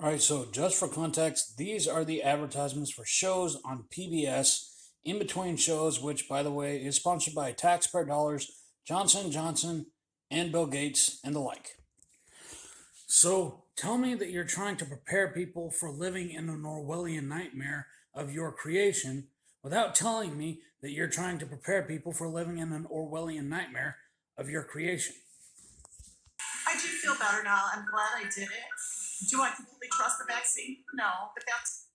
All right, so just for context, these are the advertisements for shows on PBS in between shows, which, by the way, is sponsored by taxpayer dollars, Johnson Johnson, and Bill Gates, and the like. So tell me that you're trying to prepare people for living in an Orwellian nightmare of your creation without telling me that you're trying to prepare people for living in an Orwellian nightmare of your creation. I do feel better now. I'm glad I did it. Do I completely trust the vaccine? No, but that's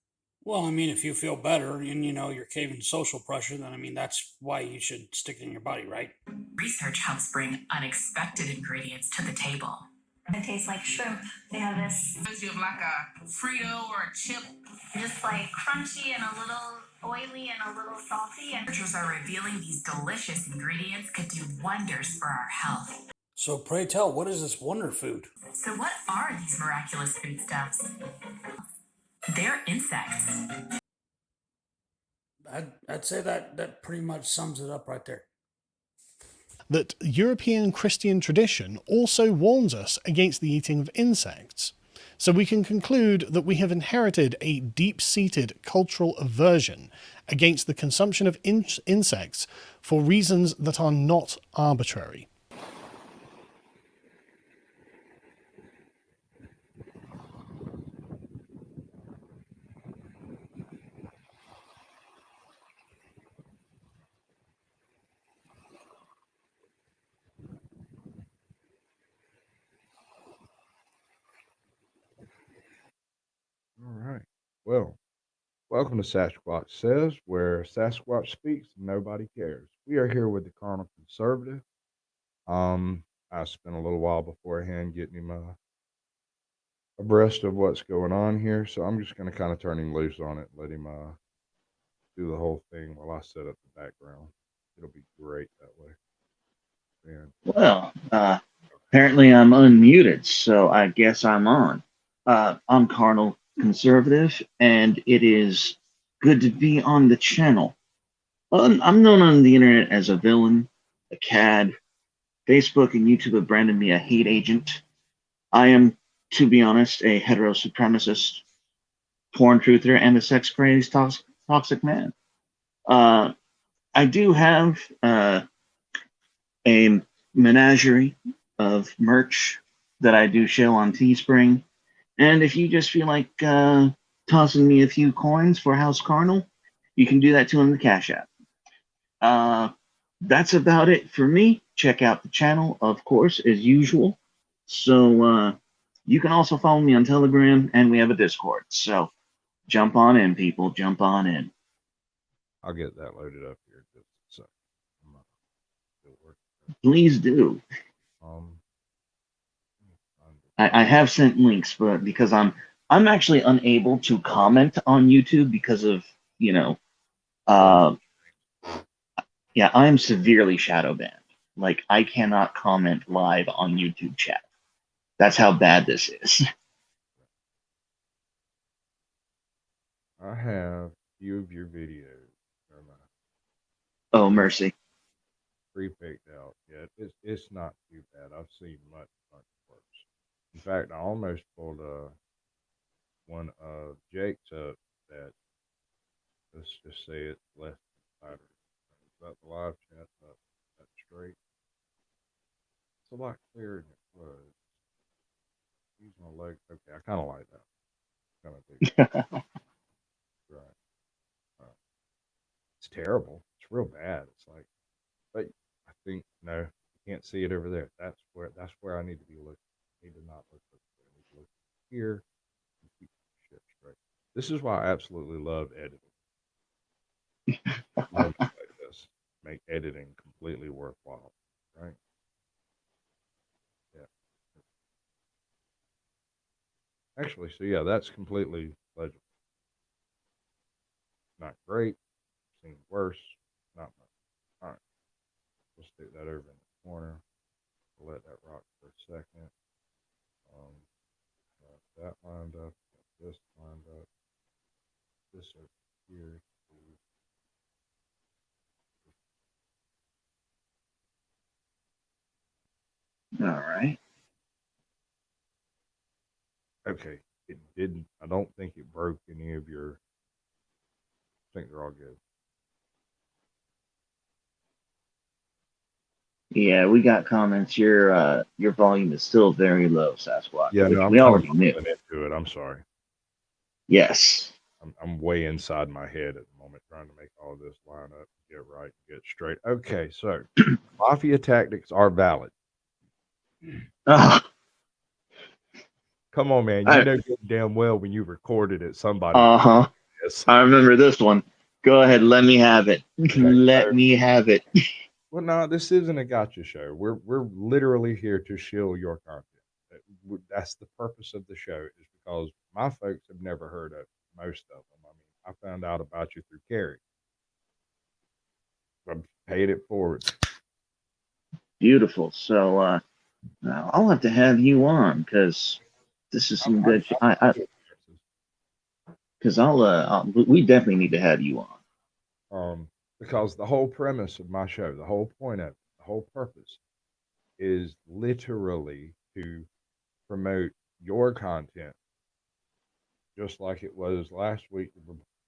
Well, I mean, if you feel better and you're caving to social pressure, then I mean, that's why you should stick it in your body, right? research helps bring unexpected ingredients to the table. It tastes like shrimp. They have this. Reminds you of like a Frito or a chip. Just like crunchy and a little oily and a little salty. And Researchers are revealing these delicious ingredients could do wonders for our health. So pray tell, what is this wonder food? So what are these miraculous foodstuffs? They're insects. I'd say that pretty much sums it up right there. That European Christian tradition also warns us against the eating of insects. So we can conclude that we have inherited a deep-seated cultural aversion against the consumption of insects for reasons that are not arbitrary. All right. Well, welcome to Sasquatch Says, where Sasquatch speaks and nobody cares. We are here with the Carnal Conservative. I spent a little while beforehand getting him abreast of what's going on here, so I'm just going to kind of turn him loose on it, let him do the whole thing while I set up the background. It'll be great that way. And Well, apparently I'm unmuted, so I guess I'm on. I'm Carnal Conservative, and it is good to be on the channel. I'm known on the internet as a villain, a cad. Facebook and YouTube have branded me a hate agent. I am, to be honest, a hetero supremacist, porn truther, and a sex crazed toxic man. I do have a menagerie of merch that I do show on Teespring. And if you just feel like tossing me a few coins for House Carnal, you can do that too on the Cash App. That's about it for me. Check out the channel, of course, as usual. So you can also follow me on Telegram, and we have a Discord. So jump on in, people. Jump on in. I'll get that loaded up here in just a second. Please do. I have sent links, but because I'm actually unable to comment on YouTube because of, yeah, I'm severely shadow banned. Like, I cannot comment live on YouTube chat. That's how bad this is. I have a few of your videos. Oh, mercy. Pre-picked out. Yeah, it's not too bad. I've seen much worse. In fact, I almost pulled one of Jake's up that, let's just say it's less than battery. Is that the live chat up that straight? It's a lot clearer than it was. Use my leg. Okay, I kind of like that. Kind of dig. Right. It's terrible. It's real bad. It's like, but I think no, you can't see it over there. That's where I need to be looking. I need to not look over there. I need to look here and keep shit straight. This is why I absolutely love editing. Love it like this. Make editing completely worthwhile, right? Yeah. Actually, so yeah, that's completely legible. Not great. Seen worse. Not much. All right. We'll stick that over in the corner. We'll let that rock for a second. That lined up. This lined up. This over here. All right. Okay. it didn't. I don't think it broke any of your. I think they're all good. Yeah, we got comments. Your volume is still very low, Sasquatch, Yeah, no, which I'm we kind of already knew. into it. I'm sorry. Yes. I'm way inside my head at the moment trying to make all this line up, get right, get straight. Okay, so mafia tactics are valid. Oh, Come on, man. You know good damn well when you recorded it, somebody was uh-huh. this. I remember this one. Go ahead, let me have it. Okay, Let so, me have it. well, no, this isn't a gotcha show. We're literally here to shill your content. That's the purpose of the show, is because my folks have never heard of most of them. I mean, I found out about you through Carrie. I'm paid it forward. Beautiful. Now I'll have to have you on because this is some good. Because we definitely need to have you on. Because the whole premise of my show, the whole point of it, the whole purpose is literally to promote your content, just like it was last week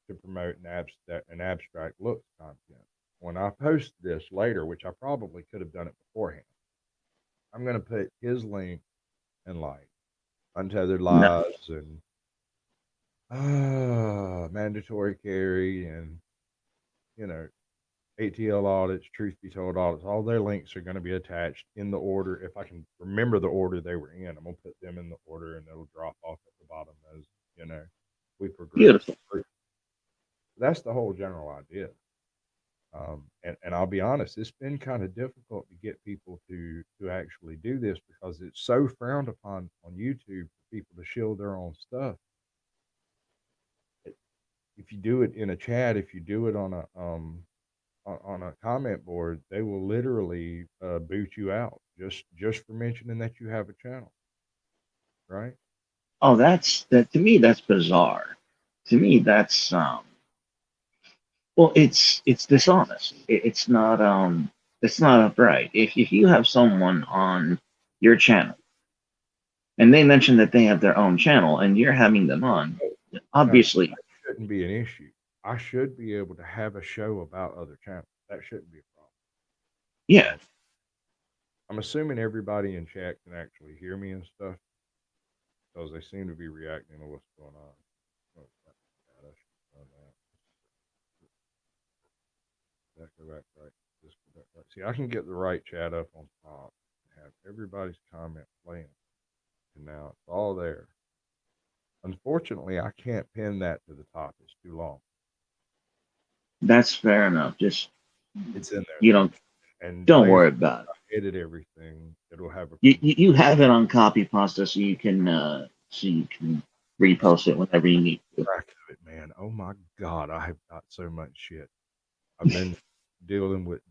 to promote an abstract looks content. When I post this later, which I probably could have done it beforehand, I'm going to put his link and like Untethered No, Lives and mandatory carry and you know ATL audits, truth be told audits, all their links are going to be attached in the order. If I can remember the order they were in, I'm going to put them in the order and it'll drop off at the bottom as, we progress. beautiful. That's the whole general idea. And I'll be honest, it's been kind of difficult to get people to actually do this because it's so frowned upon on YouTube for people to shield their own stuff. If you do it in a chat, if you do it on a comment board, they will literally boot you out just for mentioning that you have a channel, right? Oh, that to me. That's bizarre. To me, that's well, it's dishonest. It's not upright. If you have someone on your channel and they mention that they have their own channel and you're having them on, No, obviously, that shouldn't be an issue. I should be able to have a show about other channels. That shouldn't be a problem. yeah, I'm assuming everybody in chat can actually hear me and stuff because they seem to be reacting to what's going on. Oh, God, I should have done that. Go back right. Just go back right. See, I can get the right chat up on top and have everybody's comment playing. And now it's all there. Unfortunately, I can't pin that to the top. It's too long. that's fair enough. Just It's in there. you know, And don't like worry about it. I edit everything. It'll have a. You have it on copy pasta so you can repost it whenever you need to. Crack of it, man. Oh my God, I have got so much shit. I've been doing with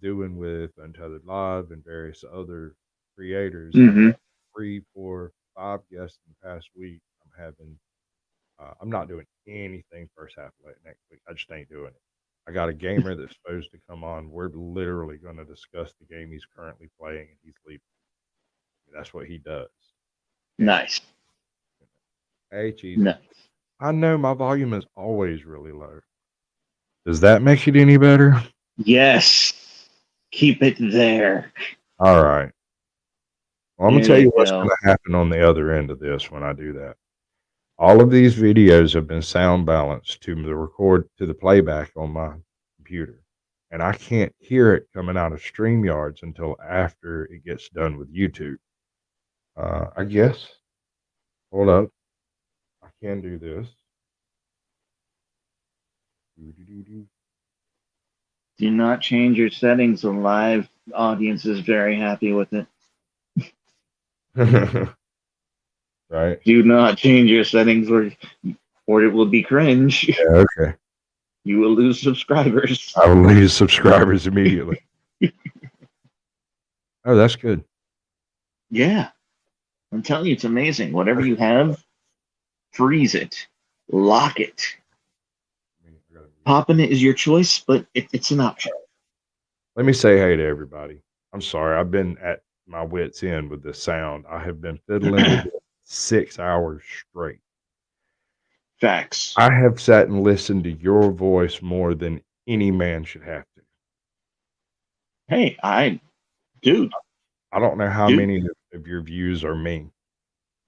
Untethered Live and various other creators. Mm-hmm. 3, 4, 5 guests in the past week. I'm having. I'm not doing anything first half of next week. I just ain't doing it. I got a gamer that's supposed to come on. We're literally going to discuss the game he's currently playing, and he's leaving. That's what he does. Nice. Hey, cheese. Nice. I know my volume is always really low. Does that make it any better? Yes. Keep it there. All right. Well, I'm going to There tell you you what's go. going to happen on the other end of this when I do that. All of these videos have been sound balanced to the playback on my computer. And I can't hear it coming out of StreamYards until after it gets done with YouTube. I guess. Hold up. I can do this. Do not change your settings. The live audience is very happy with it. Right? Do not change your settings or it will be cringe. Yeah, okay. You will lose subscribers. I will lose subscribers immediately. Oh, that's good. Yeah. I'm telling you, it's amazing. Whatever you have, freeze it. Lock it. Popping it is your choice, but it's an option. Let me say hey to everybody. I'm sorry. I've been at my wit's end with this sound. I have been fiddling with it 6 hours straight. Facts. I have sat and listened to your voice more than any man should have to. Hey, dude, I don't know how dude. many of your views are me,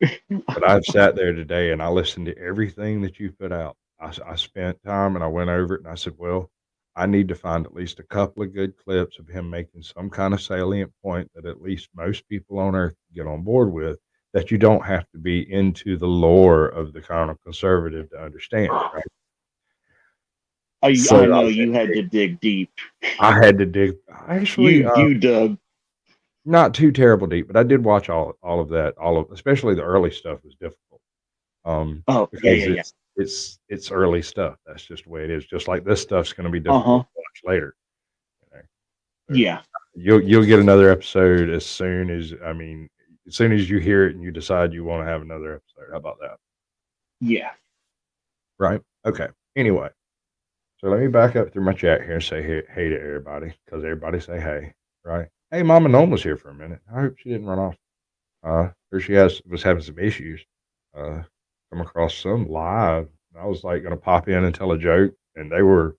but I've sat there today and I listened to everything that you put out. I spent time and I went over it and I said, well, I need to find at least a couple of good clips of him making some kind of salient point that at least most people on earth get on board with, that you don't have to be into the lore of the Carnal Conservative to understand, right? So I know you had to dig deep. I had to dig. Actually, You dug. not too terrible deep, but I did watch all of that. Especially the early stuff was difficult, Oh, yeah, because yeah, yeah. it's early stuff. That's just the way it is. Just like this stuff's going to be Uh difficult huh. to watch later. You know? So Yeah, you'll get another episode as soon as as soon as you hear it and you decide you want to have another episode. How about that? yeah. Right? Okay. Anyway, so let me back up through my chat here and say hey to everybody, because everybody say hey, right? Hey, Mama Gnome was here for a minute. I hope she didn't run off. Here she was having some issues. Come across some live. I was like going to pop in and tell a joke, and they were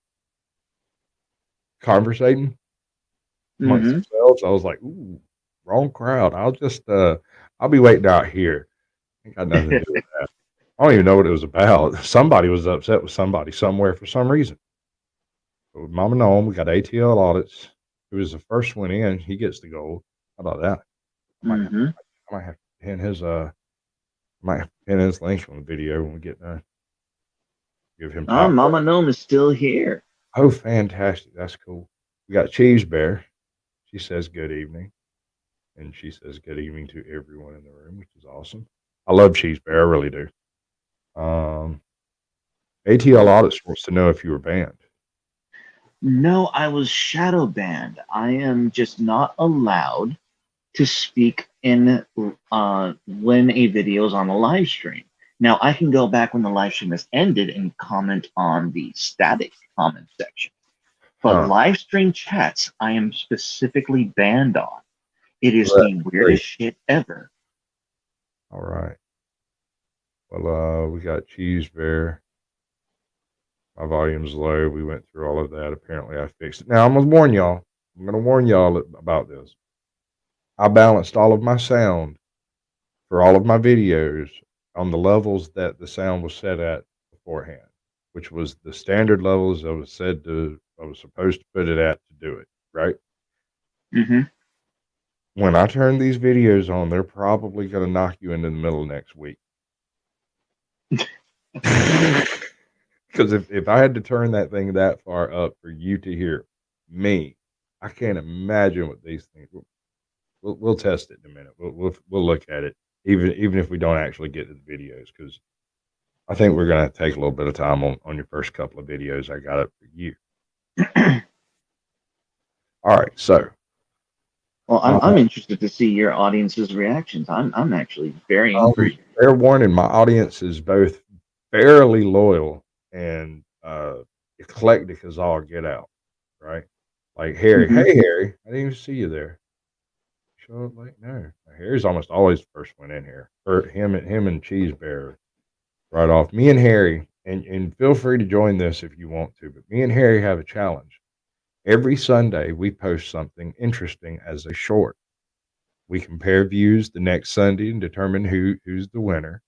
conversating amongst Mm-hmm. themselves. I was like, ooh, wrong crowd. I'll be waiting out here. Ain't got nothing to do with that. I don't even know what it was about. Somebody was upset with somebody somewhere for some reason. But with Mama Gnome, we got ATL audits. Who was the first one in? He gets the gold. How about that? I might have, Mm-hmm. I might have to pin his might have to pin his link on the video when we get done. Give him Oh, popcorn. Mama Gnome is still here. Oh, fantastic. That's cool. We got Cheese Bear. She says good evening. And she says good evening to everyone in the room, which is awesome. I love Cheese Bear. I really do. ATL Audits wants to know if you were banned. No, I was shadow banned. I am just not allowed to speak in when a video is on a live stream. Now I can go back when the live stream has ended and comment on the static comment section. But Huh. live stream chats, I am specifically banned on. It is Well, the that's great. weirdest shit ever. All right. Well, we got Cheese Bear. My volume's low. We went through all of that. Apparently, I fixed it. Now, I'm going to warn y'all. I'm going to warn y'all about this. I balanced all of my sound for all of my videos on the levels that the sound was set at beforehand, which was the standard levels I was supposed to put it at to do it, right? Mm-hmm. When I turn these videos on, they're probably going to knock you into the middle of next week. Because if I had to turn that thing that far up for you to hear me, I can't imagine what these things. We'll test it in a minute. We'll look at it, even if we don't actually get to the videos, because I think we're gonna take a little bit of time on your first couple of videos I got up for you. All right, so Well, I'm interested to see your audience's reactions. I'm actually very intrigued. fair warning, my audience is both fairly loyal and eclectic as all get out, right? Like Harry. Mm-hmm. Hey Harry, I didn't even see you there. Show up late? No. Harry's almost always the first one in here. Or him and Cheese Bear right off. Me and Harry, and feel free to join this if you want to, but me and Harry have a challenge. Every Sunday we post something interesting as a short. We compare views the next Sunday and determine who's the winner.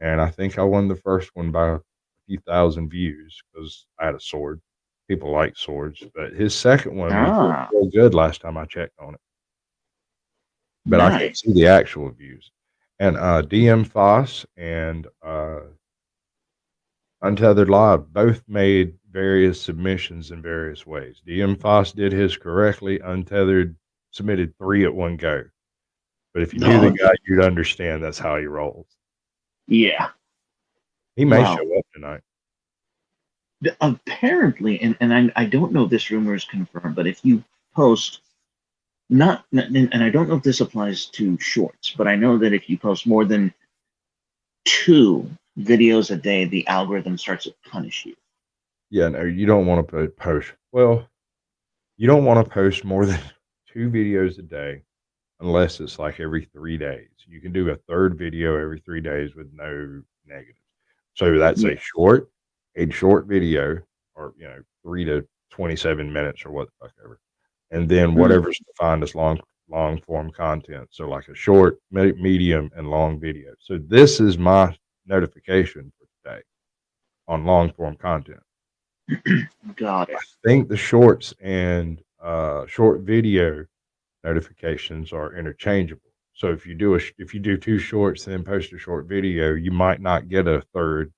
And I think I won the first one by a few thousand views because I had a sword. People like swords. But his second one was Ah, real good last time I checked on it. But I can't nice. see the actual views. And DM Foss and Untethered Live both made various submissions in various ways. DM Foss did his correctly. Untethered submitted 3 at one go. But if you knew the No, guy, you'd understand that's how he rolls. yeah. He may Well, show up tonight. apparently, and I don't know if this rumor is confirmed, but if you post and I don't know if this applies to shorts, but I know that if you post more than 2 videos a day, the algorithm starts to punish you. Yeah, no, you don't want to post. Well, you don't want to post more than 2 videos a day unless it's like every 3 days. You can do a third video every 3 days with no negatives. So that's Yeah. a short video, or 3 to 27 minutes or what the fuck ever. And then whatever's defined as long form content. So like a short, medium, and long video. So this is my notification for today on long form content. Got it. I think the shorts and short video notifications are interchangeable. So if you do 2 shorts and then post a short video, you might not get a third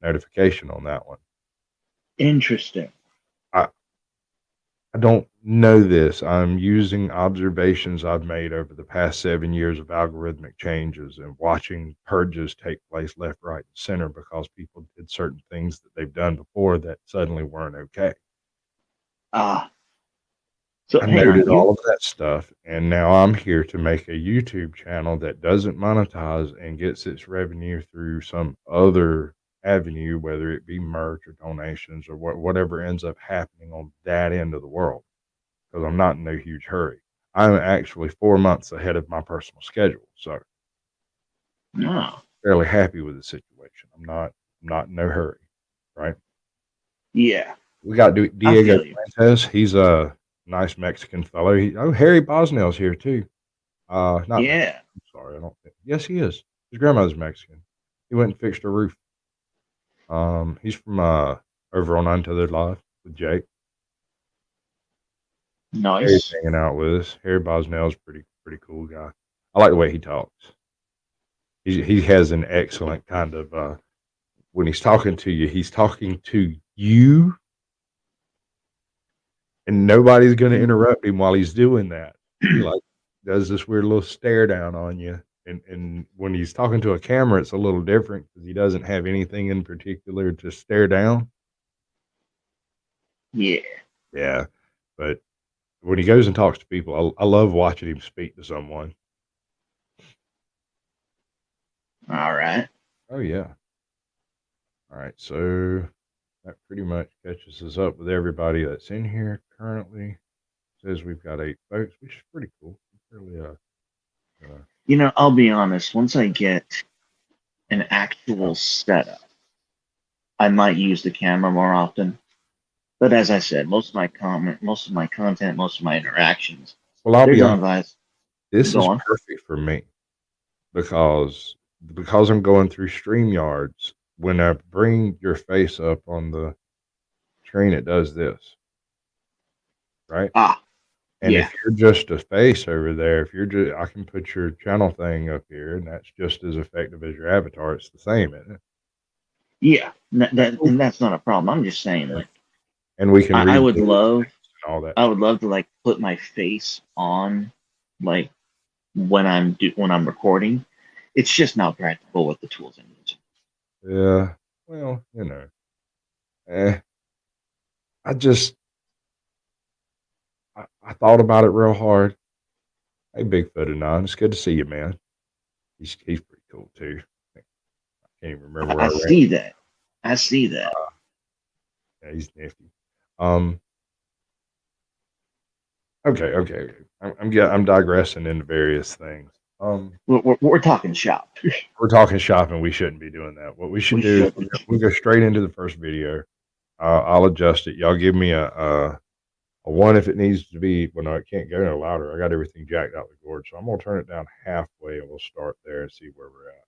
notification on that one. Interesting. I don't know this. I'm using observations I've made over the past 7 years of algorithmic changes and watching purges take place left, right, and center because people did certain things that they've done before that suddenly weren't okay. So I hang on, noted all of that stuff, and now I'm here to make a YouTube channel that doesn't monetize and gets its revenue through some other avenue, whether it be merch or donations or whatever ends up happening on that end of the world, because I'm not in no huge hurry. I'm actually 4 months ahead of my personal schedule, so no. fairly happy with the situation. I'm not in no hurry, right? Yeah. We got I Diego feel you. Fuentes. He's a nice Mexican fellow. Harry Bosnell's here too. Not Mexican. Yeah. I'm sorry, I don't think. Yes, he is. His grandmother's Mexican. He went and fixed her roof. He's from over on Untethered Live with Jake. Harry's Nice. hanging out with us. Harry Bosnell's pretty cool guy. I like the way he talks. He has an excellent kind of when he's talking to you, he's talking to you, and nobody's going to interrupt him while he's doing that. He like does this weird little stare down on you, and when he's talking to a camera, it's a little different because he doesn't have anything in particular to stare down. Yeah. Yeah, but when he goes and talks to people, I love watching him speak to someone. All right. Oh yeah. All right, so that pretty much catches us up with everybody that's in here currently. Says we've got 8 votes, which is pretty cool. Really, I'll be honest. Once I get an actual setup, I might use the camera more often. But as I said, most of my content, most of my interactions, well, I'll they're be done honest. via. This Go is on. perfect for me because I'm going through StreamYards. When I bring your face up on the screen, it does this, right? And Yeah. if you're just a face over there, I can put your channel thing up here, and that's just as effective as your avatar. It's the same, isn't it? Yeah. And that's not a problem. I'm just saying, like, And we can I read would love, and all that. I would love to like put my face on, like when I'm recording. It's just not practical with the tools I'm using. Yeah. Well, I just I thought about it real hard. Hey, Bigfoot and Nine, it's good to see you, man. He's pretty cool too. I can't even remember where I I ran. see that. I see that. Yeah, he's nifty. Okay. I'm digressing into various things. We're talking shop. We're talking shopping. We shouldn't be doing that. What we should do is we go straight into the first video. I'll adjust it. Y'all give me a 1 if it needs to be. Well, no, it can't go no louder. I got everything jacked out the cord, so I'm gonna turn it down halfway, and we'll start there and see where we're at.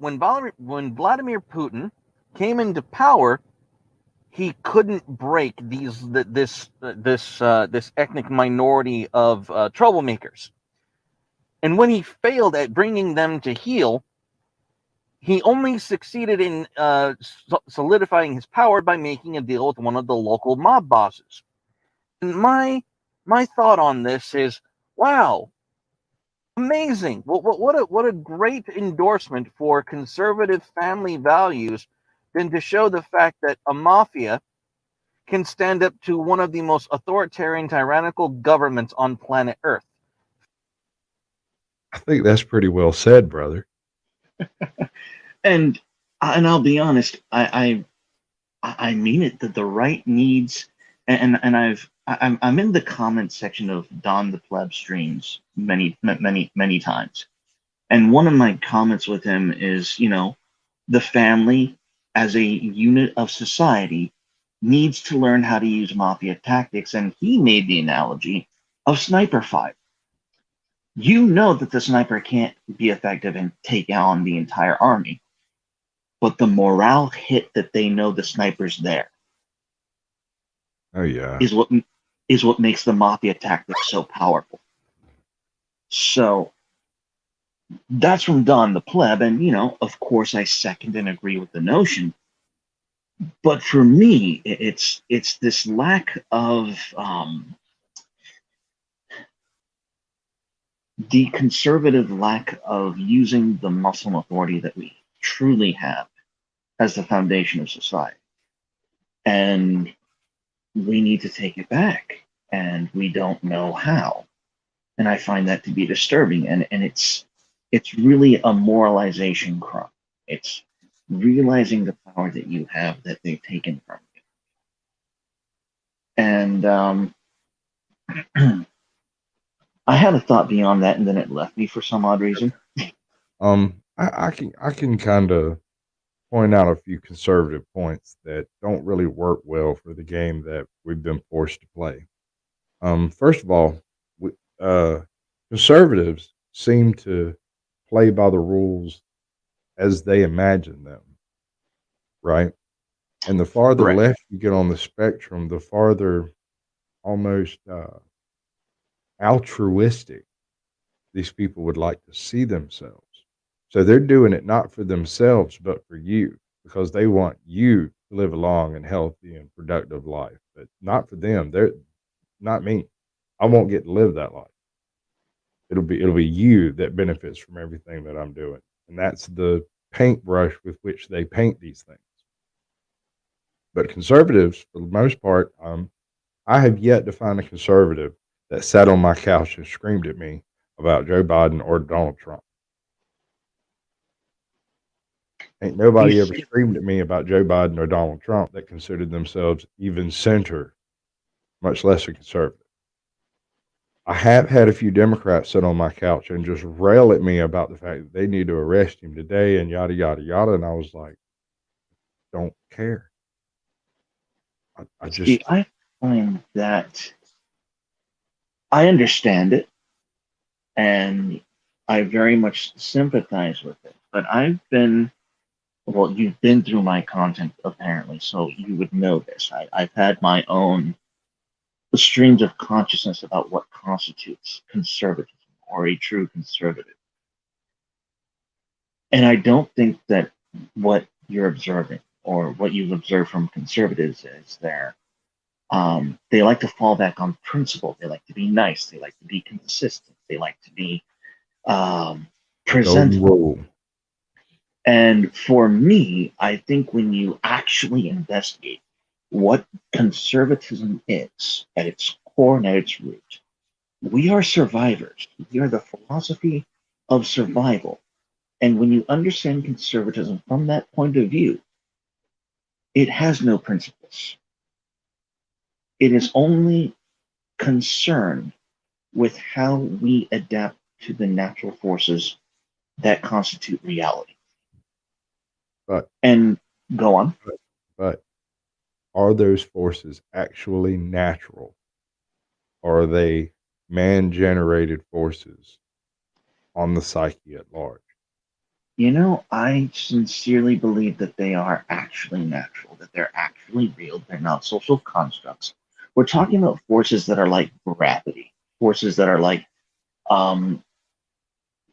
When Vladimir Putin came into power, he couldn't break this ethnic minority of troublemakers, and when he failed at bringing them to heel, he only succeeded in solidifying his power by making a deal with one of the local mob bosses. And my thought on this is, wow, amazing! What a great endorsement for conservative family values than to show the fact that a mafia can stand up to one of the most authoritarian, tyrannical governments on planet Earth. I think that's pretty well said, brother. And I'll be honest, I mean it, that the right needs, and I'm in the comment section of Don the Pleb streams many times, And one of my comments with him is, the family as a unit of society needs to learn how to use mafia tactics. And he made the analogy of sniper fire. You know that the sniper can't be effective and take on the entire army, but the morale hit that they know the sniper's there Oh yeah. is what makes the mafia tactic so powerful. So that's from Don the Pleb, and of course, I second and agree with the notion. But for me, it's this lack of the conservative lack of using the muscle authority that we truly have as the foundation of society, and we need to take it back, and we don't know how. And I find that to be disturbing, and it's really a moralization crime. It's realizing the power that you have that they've taken from you. And I had a thought beyond that, and then it left me for some odd reason. I can kind of point out a few conservative points that don't really work well for the game that we've been forced to play. First of all, we, uh, conservatives seem to play by the rules as they imagine them, right? And the farther Correct. left you get on the spectrum, the farther almost altruistic these people would like to see themselves. So they're doing it not for themselves, but for you, because they want you to live a long and healthy and productive life, but not for them. They're not me. I won't get to live that life. It'll be you that benefits from everything that I'm doing. And that's the paintbrush with which they paint these things. But conservatives, for the most part, I have yet to find a conservative that sat on my couch and screamed at me about Joe Biden or Donald Trump. Ain't nobody ever screamed at me about Joe Biden or Donald Trump that considered themselves even center, much less a conservative. I have had a few Democrats sit on my couch and just rail at me about the fact that they need to arrest him today and yada, yada, yada. And I was like, don't care. I See, just, I find that I understand it, and I very much sympathize with it. But well, you've been through my content apparently, so you would know this. I've had my own streams of consciousness about what constitutes conservatism or a true conservative. And I don't think that what you're observing or what you've observed from conservatives is they like to fall back on principle. They like to be nice. They like to be consistent. They like to be golden presentable. rule. And for me, I think when you actually investigate what conservatism is at its core and at its root, we are survivors. We are the philosophy of survival. And when you understand conservatism from that point of view, it has no principles. It is only concerned with how we adapt to the natural forces that constitute reality. But, And go on. but are those forces actually natural? Or are they man generated forces on the psyche at large? I sincerely believe that they are actually natural, that they're actually real, they're not social constructs. We're talking about forces that are like gravity, forces that are like um,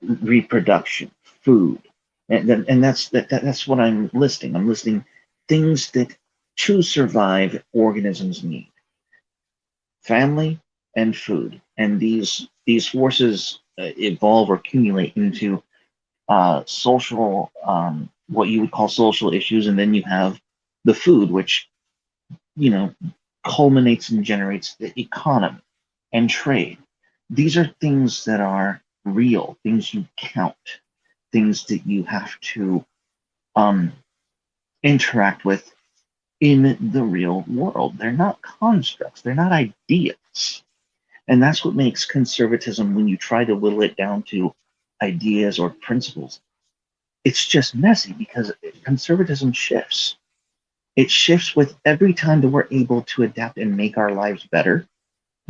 reproduction, food, and that's what I'm listing. I'm listing things that to survive organisms need: family and food, and these forces evolve or accumulate into social, what you would call social issues, and then you have the food, which you know culminates and generates the economy and trade. These are things that are real, things you count, things that you have to um, interact with in the real world. They're not constructs, they're not ideas. And that's what makes conservatism, when you try to whittle it down to ideas or principles. It's just messy because conservatism shifts. It shifts with every time that we're able to adapt and make our lives better.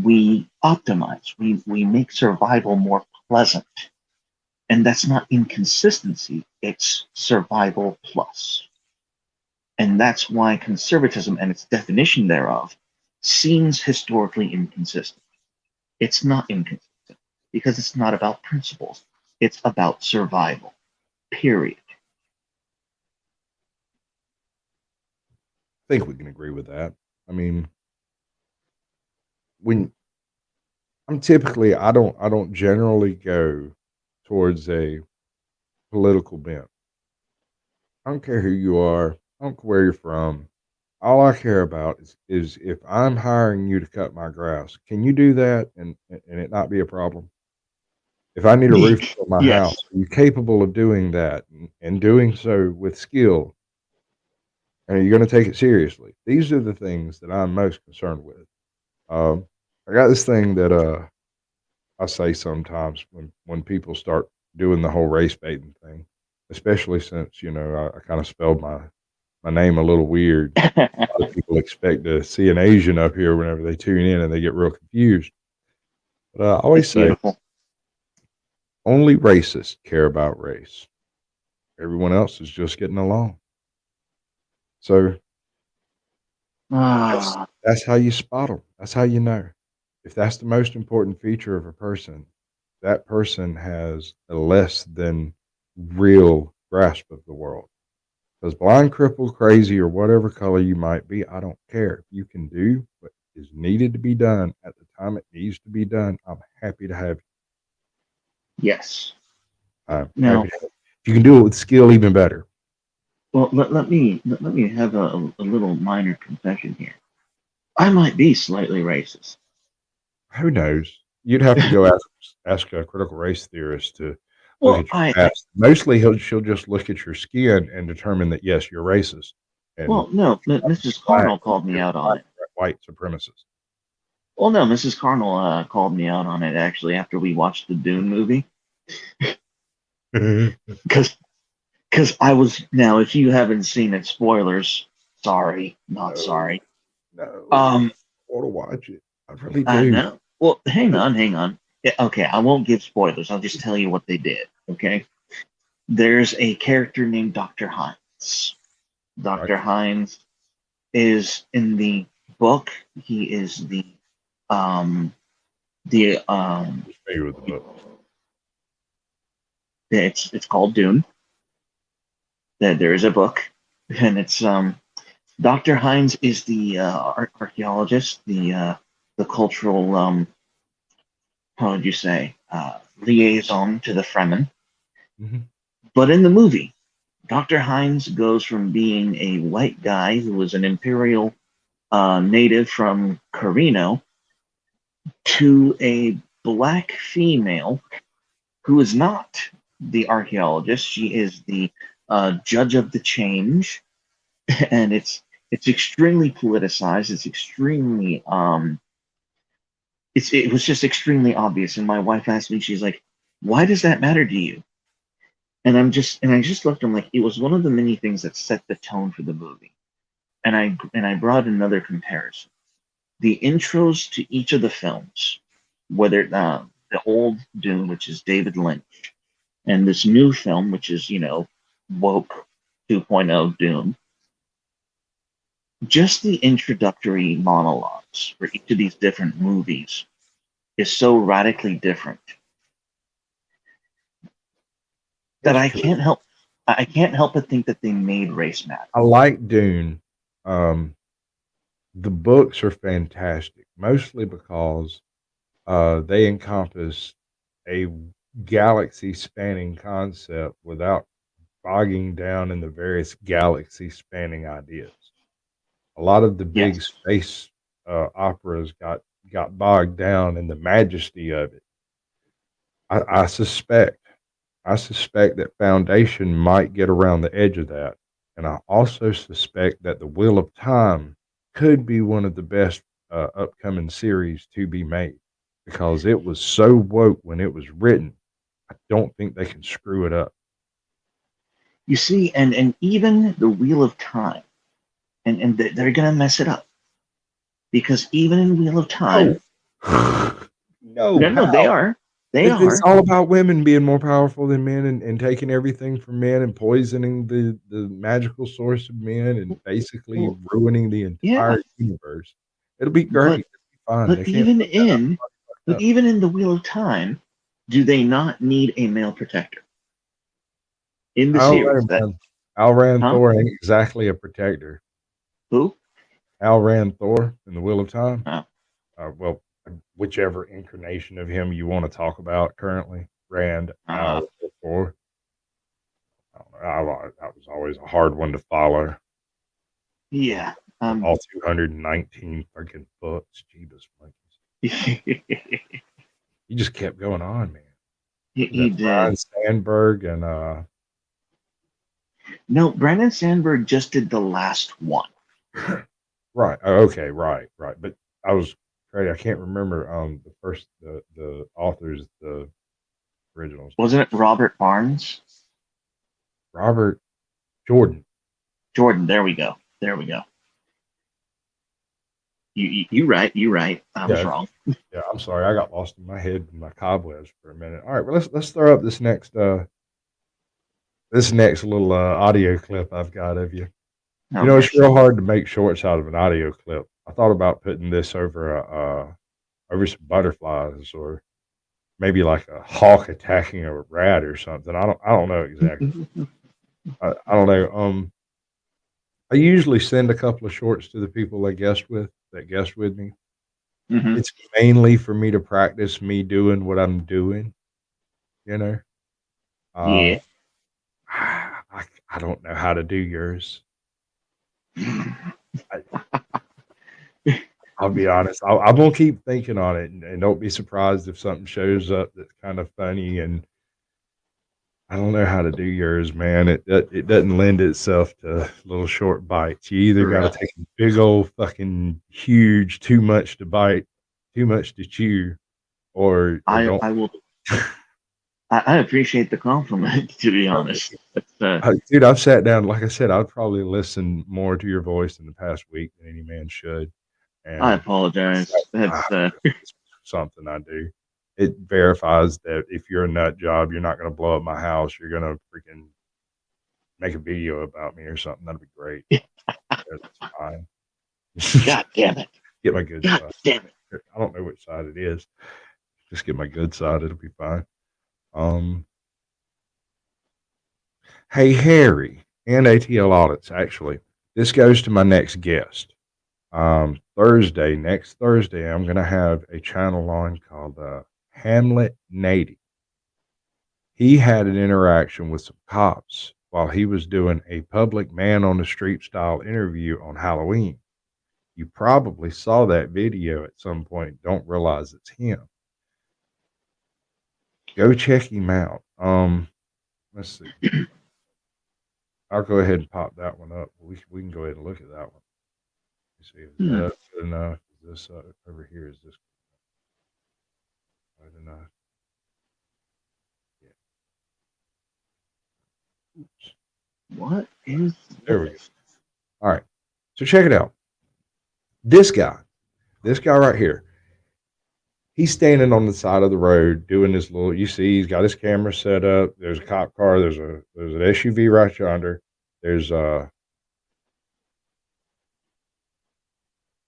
We optimize, we make survival more pleasant. And that's not inconsistency, it's survival plus. And that's why conservatism and its definition thereof seems historically inconsistent. It's not inconsistent because it's not about principles, it's about survival, period. I think we can agree with that. I mean, when I don't generally go towards a political bent. I don't care who you are. I don't care where you're from. All I care about is if I'm hiring you to cut my grass, can you do that and it not be a problem? If I need a roof on my house, Yes. are you capable of doing that and doing so with skill? And are you going to take it seriously? These are the things that I'm most concerned with. Um, I got this thing that I say sometimes when people start doing the whole race baiting thing, especially since I kind of spelled my name a little weird. A lot of people expect to see an Asian up here whenever they tune in, and they get real confused. But I always It's say beautiful. only racists care about race. Everyone else is just getting along. So that's Ah, that's how you spot them. That's how you know. If that's the most important feature of a person, that person has a less than real grasp of the world. Because blind, crippled, crazy, or whatever color you might be, I don't care. If you can do what is needed to be done at the time it needs to be done, I'm happy to have you. yes. I'm happy Now, to have you. If you can do it with skill, even better. well, let me have a little minor confession here. I might be slightly racist. Who knows? You'd have to go ask a critical race theorist to look Well, at your past. Mostly, she'll just look at your skin and determine that yes, you're racist, and well, no, Mrs. black, Carnal called me you're out on black, it. white supremacist. Well, no, Mrs. Carnal called me out on it actually after we watched the Dune movie. Because I was, now if you haven't seen it, spoilers. Sorry, not No, sorry. no, Um, I want to watch it. I really I do. know. Well, hang on. Yeah, okay, I won't give spoilers. I'll just tell you what they did. Okay, there's a character named Dr. Hines. Right? Dr. Hines is in the book. He is um the Familiar with the book. it's called Dune. There is a book, and it's Dr. Hines is the archaeologist, the cultural how would you say liaison to the Fremen. Hmm. But in the movie, Dr. Hines goes from being a white guy who was an imperial native from Carino to a black female who is not the archaeologist. She is the judge of the change, and it's extremely politicized. It's extremely it was just extremely obvious. And my wife asked me, she's like, "Why does that matter to you?" And I just looked. I'm like, it was one of the many things that set the tone for the movie. And I brought another comparison. The intros to each of the films, whether the old Dune, which is David Lynch, and this new film, which is woke 2.0 Dune, just the introductory monologues for each of these different movies is so radically different that That's true. I can't help but think that they made race matter. I like Dune. Um, the books are fantastic, mostly because they encompass a galaxy spanning concept without bogging down in the various galaxy spanning ideas. A lot of the big Yes. space operas got bogged down in the majesty of it. I suspect that Foundation might get around the edge of that, and I also suspect that the Wheel of Time could be one of the best upcoming series to be made because it was so woke when it was written, I don't think they can screw it up. You see, and even the Wheel of Time, and they're gonna mess it up because even in Wheel of Time, no, they are, It's all about women being more powerful than men and taking everything from men and poisoning the magical source of men and basically well, ruining the yeah, entire universe. It'll be great. but It'll be fun. but They can't even fuck that up. in but even in the Wheel of Time, do they not need a male protector in the series? That Alran huh? Thor ain't exactly a protector. Who? Alran Thor in the Wheel of Time. Oh, Well, whichever incarnation of him you want to talk about currently, Rand, Al, or Thor. I don't know. That was always a hard one to follow. yeah. All 219 freaking books. Jeebus monkeys. He just kept going on, man. he Brian did. Sandberg and No, Brandon Sandberg just did the last one. right. Okay, right. But I was crazy. I can't remember the first the authors, the originals. Wasn't it Robert Barnes? Robert Jordan. Jordan. There we go. There we go. You right. You right. I was wrong. Yeah, I'm sorry. I got lost in my head in my cobwebs for a minute. All right, well let's throw up this next little audio clip I've got of you. Oh, You know, it's mercy. real hard to make shorts out of an audio clip. I thought about putting this over some butterflies or maybe like a hawk attacking a rat or something. I don't know exactly. I don't know. I usually send a couple of shorts to the people that guest with me. Mhm. It's mainly for me to practice me doing what I'm doing, you know. Uh, Yeah. I don't know how to do yours. I'll be honest. I'm gonna keep thinking on it, and don't be surprised if something shows up that's kind of funny. And I don't know how to do yours, man. It doesn't lend itself to little short bites. You either got to Right. take a big old fucking huge, too much to bite, too much to chew, or I don't. will. I appreciate the compliment. To be honest, Dude, I've sat down. Like I said, I've probably listened more to your voice in the past week than any man should. I And apologize. That's it's something I do. It verifies that if you're a nut job, you're not going to blow up my house. You're going to freaking make a video about me or something. That'd be great. That's fine. God damn it. Get my good God side. damn it. I don't know which side it is. Just get my good side. It'll be fine. Hey, Harry and ATL Audits, actually, this goes to my next guest. Next Thursday, I'm going to have a channel on called Hamlet Nady. He had an interaction with some cops while he was doing a public man on the street style interview on Halloween. You probably saw that video at some point. Don't realize it's him. Go check him out. Let's see. I'll go ahead and pop that one up. We can go ahead and look at that one. Let's see, is that up good enough? Is this over here? Is this good enough? Yeah. Oops. What is There we go. All right. So check it out. This guy right here, he's standing on the side of the road doing this little, you see, he's got his camera set up. There's a cop car. There's an SUV right yonder. There's an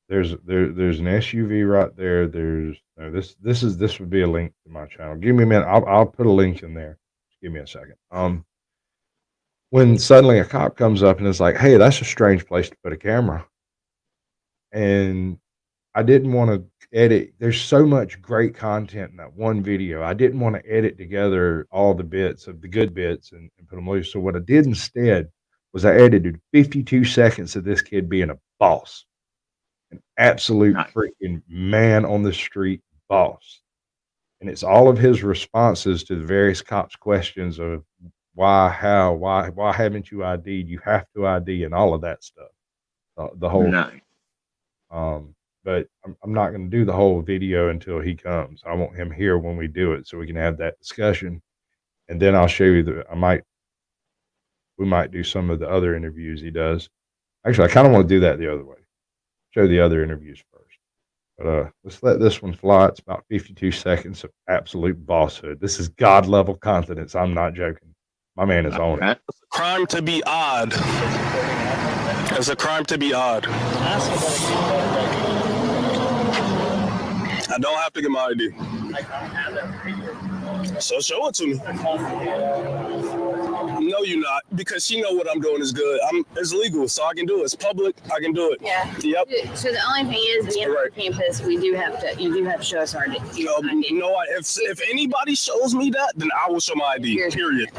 SUV right there. This would be a link to my channel. Give me a minute. I'll put a link in there. Just give me a second. When suddenly a cop comes up and is like, "Hey, that's a strange place to put a camera," and I didn't want to edit. There's so much great content in that one video. I didn't want to edit together all the bits of the good bits and put them loose. So what I did instead was I edited 52 seconds of this kid being a boss, an absolute nice? freaking man on the street boss. And it's all of his responses to the various cops' questions of why, how, why haven't you ID'd? You have to ID and all of that stuff. The whole Nice. but I'm not going to do the whole video until he comes. I want him here when we do it so we can have that discussion. and then I'll show you we might do some of the other interviews he does. Actually, I kind of want to do that the other way. Show the other interviews first. But let's let this one fly. It's about 52 seconds of absolute bosshood. This is God level confidence. I'm not joking. My man is on it. It's a crime to be odd. It's a crime to be odd. I don't have to get my ID. So show it to me. No, you're not, because she know what I'm doing is good. It's legal, so I can do it. It's public. I can do it. Yeah. Yep. So the only thing is, being on campus, you do have to show us our ID. No, if anybody shows me that, then I will show my ID. Period.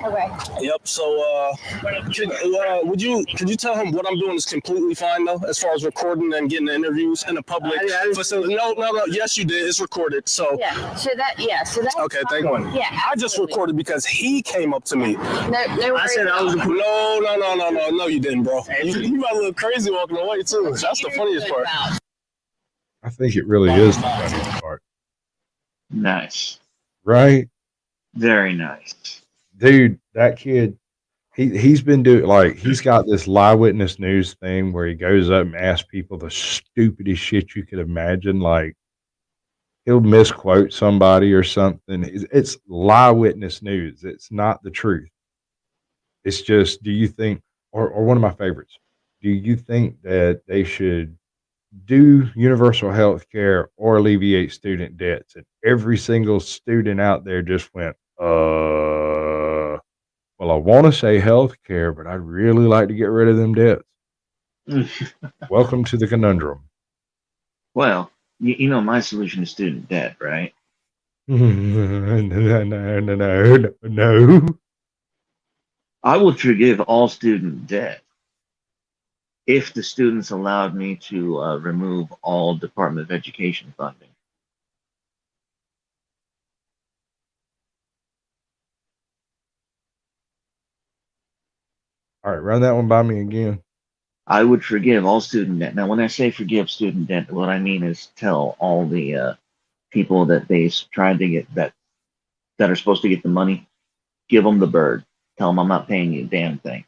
Okay. Yep. So, could you tell him what I'm doing is completely fine though, as far as recording and getting the interviews in a public facility? No. Yes, you did. It's recorded. So. Yeah. So that. Okay. Thank you. Yeah. I just recorded because he came up to me. No. I said I was. No, you didn't, bro. You got a little crazy walking away too. That's the funniest part. I think it really is the funniest part. Nice. Right? Very nice. Dude, that kid, he's been doing, like, he's got this Lie Witness News thing where he goes up and asks people the stupidest shit you could imagine. Like, he'll misquote somebody or something. It's Lie Witness News. It's not the truth. It's just, do you think, or one of my favorites, do you think that they should do universal health care or alleviate student debts? And every single student out there just went, well, I want to say health care, but I'd really like to get rid of them debts. Welcome to the conundrum. Well, you know my solution to student debt, right? No. I would forgive all student debt if the students allowed me to remove all Department of Education funding. All right, run that one by me again. I would forgive all student debt. Now, when I say forgive student debt, what I mean is tell all the people that they tried to get that are supposed to get the money, give them the bird. Tell them I'm not paying you a damn thing.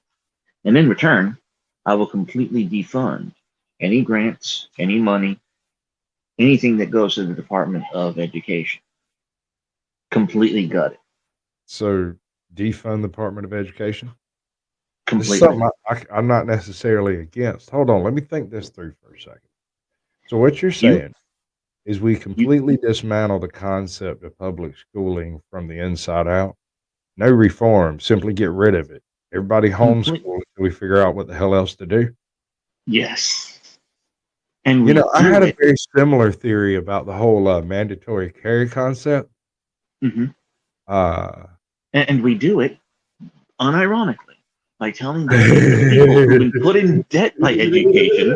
And in return, I will completely defund any grants, any money, anything that goes to the Department of Education. Completely gut it. So defund the Department of Education? Completely. Something I'm not necessarily against. Hold on, let me think this through for a second. So what you're saying is we completely dismantle the concept of public schooling from the inside out. No reform, simply get rid of it. Everybody homeschool until we figure out what the hell else to do. Yes. And I had a very similar theory about the whole mandatory carry concept. Mm-hmm. And we do it unironically by telling the people who've been put in debt by education,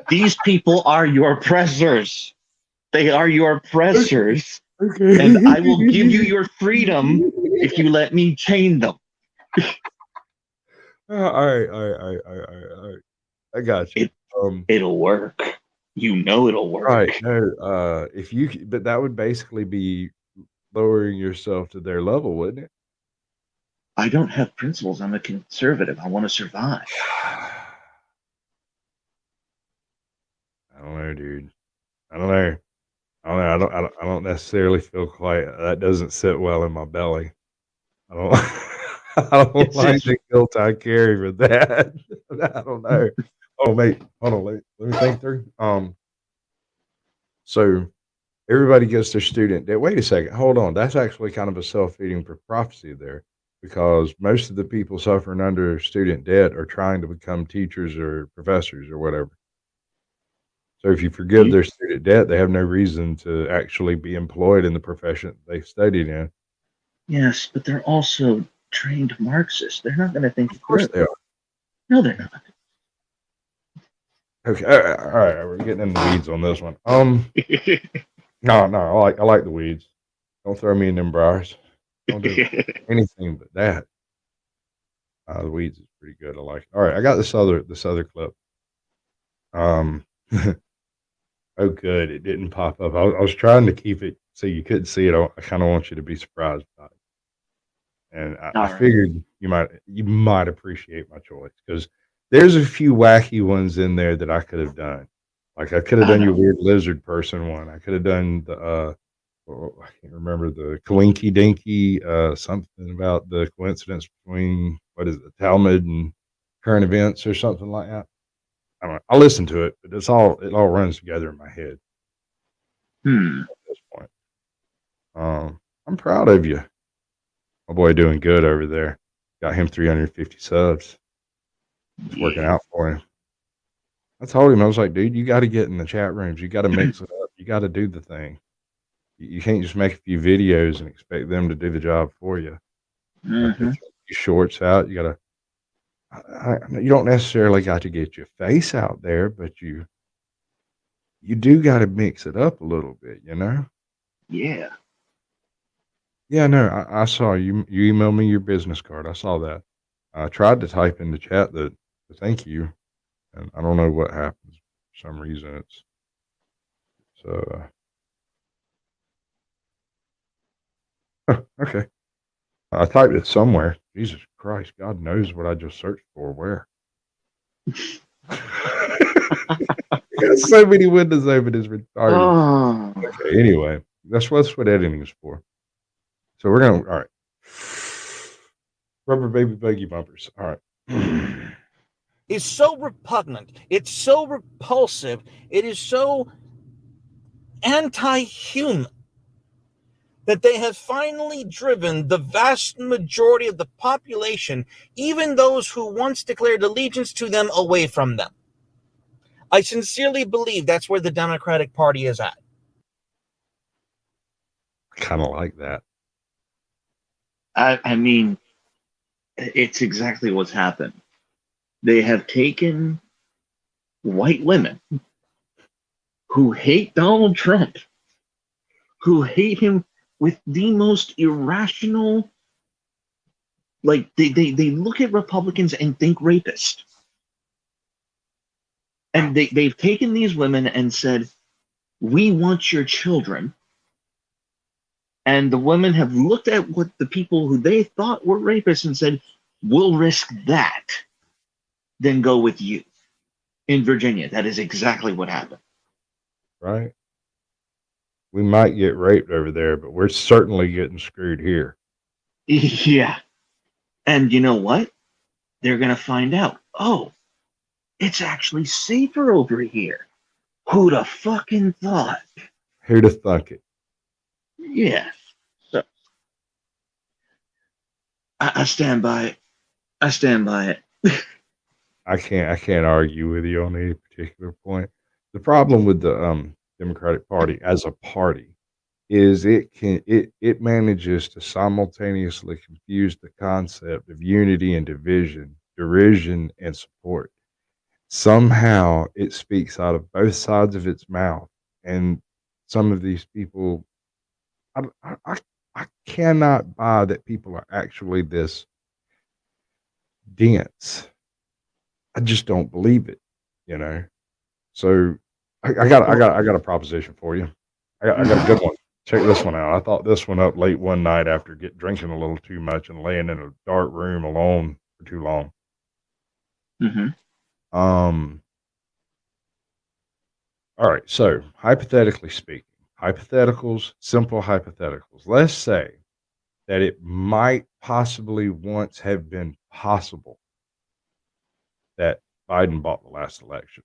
these people are your oppressors. They are your oppressors. Okay. And I will give you your freedom if you let me chain them. All right. I got you. It'll work. You know it'll work. Right. No, but that would basically be lowering yourself to their level, wouldn't it? I don't have principles. I'm a conservative. I want to survive. I don't know, dude. I don't necessarily feel quite. That doesn't sit well in my belly. I don't. I don't like the guilt I carry with that. I don't know. Oh, mate, hold on. Let me think through. So everybody gets their student debt. Wait a second. Hold on. That's actually kind of a self-feeding prophecy there, because most of the people suffering under student debt are trying to become teachers or professors or whatever. So if you forgive their student debt, they have no reason to actually be employed in the profession they studied in. Yes, but they're also trained Marxists. They're not going to think. Of course they are. No, they're not. Okay, all right, we're getting in the weeds on this one. No, I like the weeds. Don't throw me in them briars. Don't do anything but that. The weeds is pretty good. I like it. All right, I got this other clip. Oh, good. It didn't pop up. I was trying to keep it so you couldn't see it. I kind of want you to be surprised by it. and I All right. figured you might appreciate my choice because there's a few wacky ones in there that I could have done. Like I could have done your weird lizard person one. I could have done the I can't remember the Coinky Dinky something about the coincidence between what is it, the Talmud and current events or something like that. I don't know. I'll listen to it, but it all runs together in my head at this point. I'm proud of you. My boy doing good over there. Got him 350 subs. It's working out for him. I told him, I was like, dude, you got to get in the chat rooms. You got to mix it up. You got to do the thing. You can't just make a few videos and expect them to do the job for you. Put a few shorts out. You got to. You don't necessarily got to get your face out there, but you do got to mix it up a little bit, you know? Yeah. Yeah, no, I saw you. You emailed me your business card. I saw that. I tried to type in the chat the thank you, and I don't know what happens. For some reason, it's so. Okay. I typed it somewhere. Jesus Christ, God knows what I just searched for. Where? Got so many windows open, it's retarded. Okay, anyway, that's what editing is for. So we're gonna, all right. Rubber baby buggy bumpers. All right. Is so repugnant. It's so repulsive. It is so anti-human that they have finally driven the vast majority of the population, even those who once declared allegiance to them, away from them. I sincerely believe that's where the Democratic Party is at. I kind of like that. I mean, it's exactly what's happened. They have taken white women who hate Donald Trump, who hate him with the most irrational, like they look at Republicans and think rapist. And they've taken these women and said, we want your children. And the women have looked at what the people who they thought were rapists and said, we'll risk that, then go with you. In Virginia, that is exactly what happened. Right? We might get raped over there, but we're certainly getting screwed here. Yeah. And you know what? They're going to find out. Oh, it's actually safer over here. Who'd have fucking thought? Who'd have thunk it? Yeah. So I stand by it. I stand by it. I can't argue with you on any particular point. The problem with the Democratic Party as a party is it manages to simultaneously confuse the concept of unity and division, derision and support. Somehow it speaks out of both sides of its mouth, and some of these people, I cannot buy that people are actually this dense. I just don't believe it, you know. So I got a proposition for you. I got a good one. Check this one out. I thought this one up late one night after drinking a little too much and laying in a dark room alone for too long. All right. So hypothetically speaking, hypotheticals, simple hypotheticals. Let's say that it might possibly once have been possible that Biden bought the last election.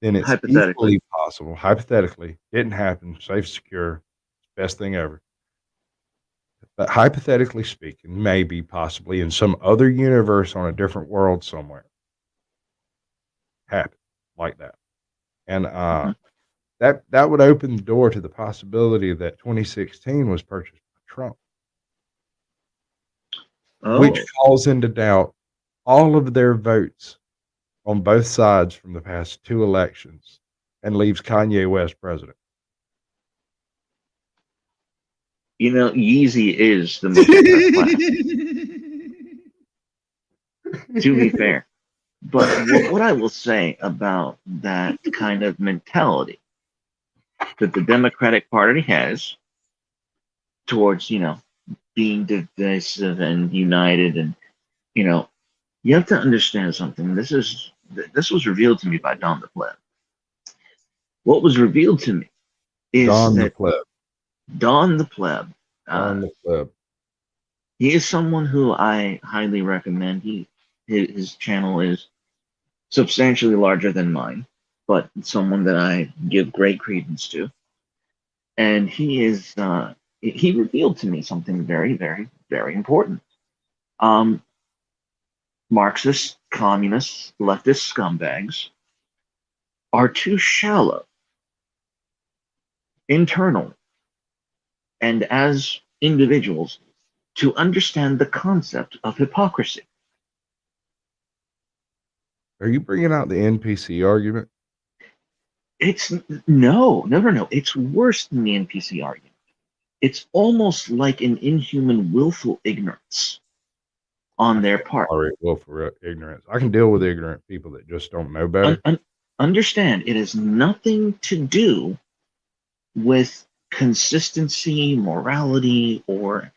Then it's equally possible, hypothetically, didn't happen, safe, secure, best thing ever. But hypothetically speaking, maybe, possibly in some other universe on a different world somewhere, happen like that. And that would open the door to the possibility that 2016 was purchased by Trump, which calls into doubt all of their votes on both sides from the past two elections and leaves Kanye West president. You know, Yeezy is the most class. To be fair. But what I will say about that kind of mentality that the Democratic Party has towards, you know, being divisive and united, and you have to understand something. This was revealed to me by Don the Pleb. What was revealed to me is Don the that Pleb. Don the Pleb, Don the Pleb. he is someone who I highly recommend. His channel is substantially larger than mine, but someone that I give great credence to. And he revealed to me something very, very, very important. Marxists, communists, leftist scumbags are too shallow internally and as individuals to understand the concept of hypocrisy. Are you bringing out the NPC argument? It's no. It's worse than the NPC argument. It's almost like an inhuman, willful ignorance on their part. Willful ignorance. I can deal with ignorant people that just don't know better. Understand, it has nothing to do with consistency, morality, or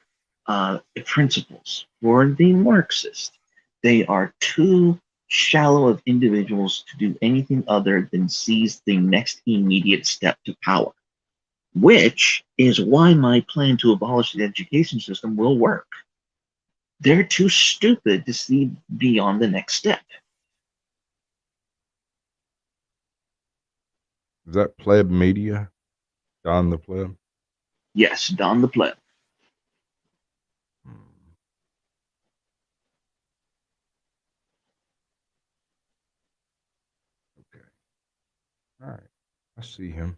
principles. For the Marxist, they are too shallow of individuals to do anything other than seize the next immediate step to power, which is why my plan to abolish the education system will work. They're too stupid to see beyond the next step. Is that Pleb Media? Don the Pleb? Yes, Don the Pleb. Okay. All right. I see him.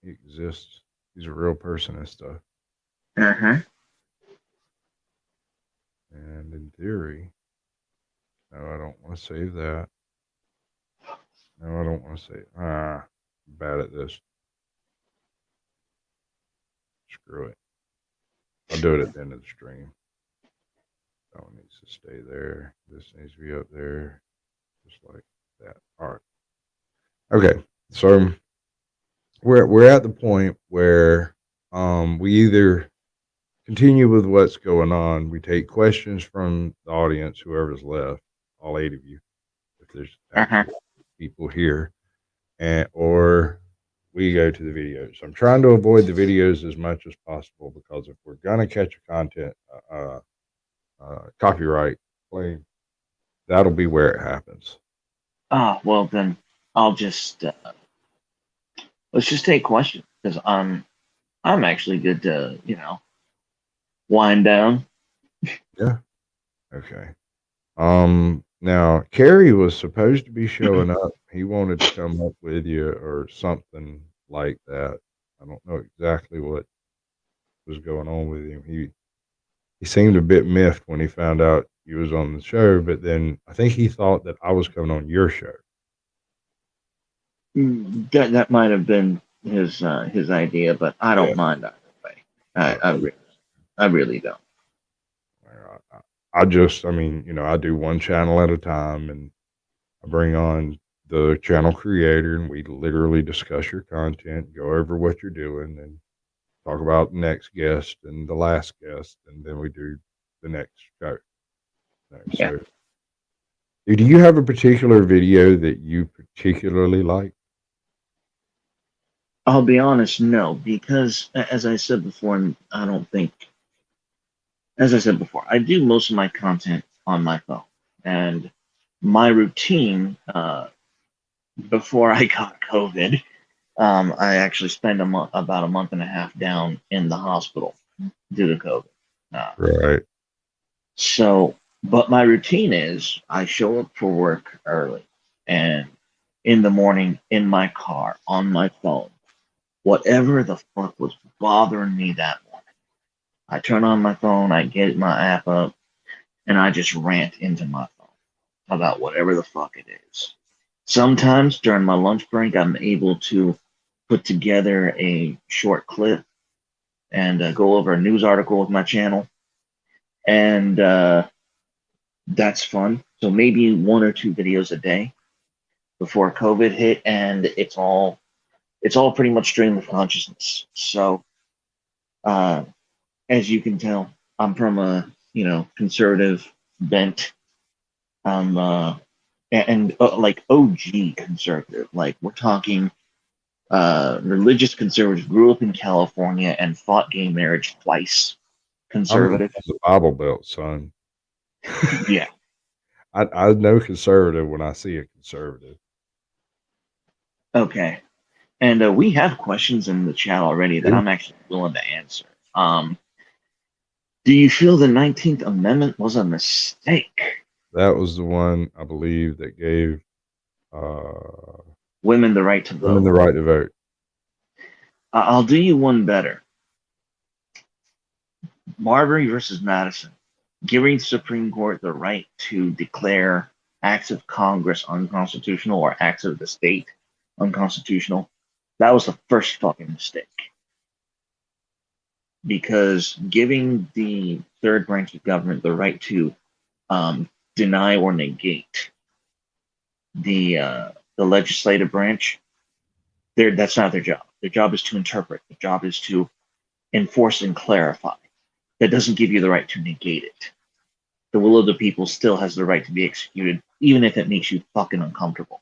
He exists. He's a real person and stuff. Uh-huh. And in theory, no, I don't want to save that. No, I don't want to say. I'm bad at this. Screw it. I'll do it at the end of the stream. That one needs to stay there. This needs to be up there. Just like that. All right. Okay. So we're at the point where we either continue with what's going on. We take questions from the audience, whoever's left, all 8 of you, if there's actually people here, or we go to the videos. I'm trying to avoid the videos as much as possible because if we're gonna catch a content copyright claim, that'll be where it happens. Well then I'll just let's just take questions because I'm actually good to wind down. Yeah. Okay. Now Kerry was supposed to be showing up. He wanted to come up with you or something like that. I don't know exactly what was going on with him. He seemed a bit miffed when he found out you was on the show, but then I think he thought that I was coming on your show. That might have been his idea, but I don't mind either way. I really don't. I do one channel at a time, and I bring on the channel creator, and we literally discuss your content, go over what you're doing, and talk about the next guest and the last guest, and then we do the next show. Yeah. So, do you have a particular video that you particularly like? I'll be honest, no, because as I said before, I do most of my content on my phone, and my routine before I got COVID, I actually spent about a month and a half down in the hospital due to COVID. Right. So, but my routine is I show up for work early, and in the morning in my car on my phone, whatever the fuck was bothering me that morning, I turn on my phone, I get my app up, and I just rant into my phone about whatever the fuck it is. Sometimes during my lunch break, I'm able to put together a short clip and go over a news article with my channel. And that's fun. So maybe 1 or 2 videos a day before COVID hit, and it's all pretty much stream of consciousness. So as you can tell, I'm from a conservative bent. I'm like OG conservative. Like we're talking religious conservative. Grew up in California and fought gay marriage twice. I'm Conservative. the Bible Belt, son. Yeah. I know conservative when I see a conservative. Okay. And we have questions in the chat already that I'm actually willing to answer. Do you feel the 19th Amendment was a mistake? That was the one I believe that gave Women the right to women vote. the right to vote. I'll do you one better. Marbury versus Madison, giving the Supreme Court the right to declare acts of Congress unconstitutional or acts of the state unconstitutional. That was the first fucking mistake. Because giving the third branch of government the right to deny or negate the legislative branch, that's not their job. Their job is to interpret. Their job is to enforce and clarify. That doesn't give you the right to negate it. The will of the people still has the right to be executed, even if it makes you fucking uncomfortable.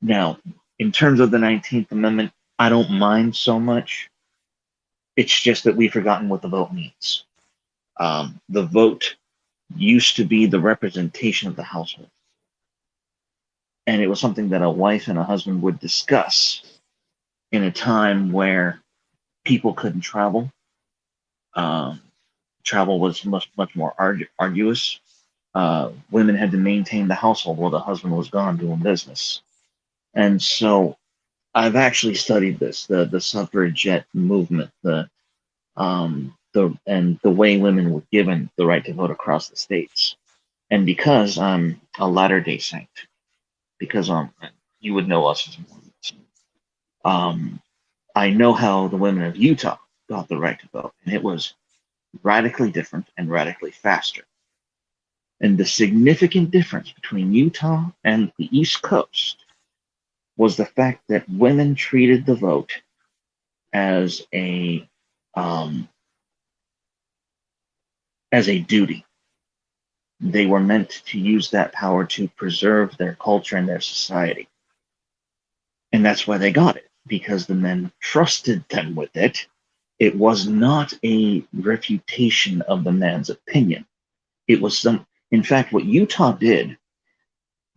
Now, in terms of the 19th Amendment, I don't mind so much. It's just that we've forgotten what the vote means. The vote used to be the representation of the household. And it was something that a wife and a husband would discuss in a time where people couldn't travel. Travel was much more arduous. Women had to maintain the household while the husband was gone doing business. And so I've actually studied this, the suffragette movement, the way women were given the right to vote across the states. And because I'm a Latter-day Saint, because you would know us as Mormons, I know how the women of Utah got the right to vote, and it was radically different and radically faster. And the significant difference between Utah and the East Coast was the fact that women treated the vote as a duty. They were meant to use that power to preserve their culture and their society. And that's why they got it, because the men trusted them with it. It was not a refutation of the man's opinion. It was in fact, what Utah did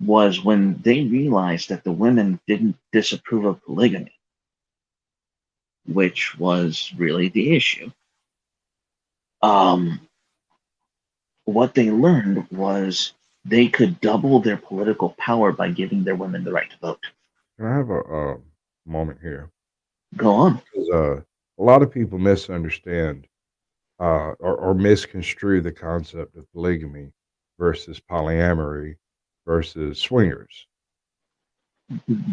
was when they realized that the women didn't disapprove of polygamy, which was really the issue. What they learned was they could double their political power by giving their women the right to vote. Can I have a moment here? Go on. Because a lot of people misunderstand or misconstrue the concept of polygamy versus polyamory versus swingers.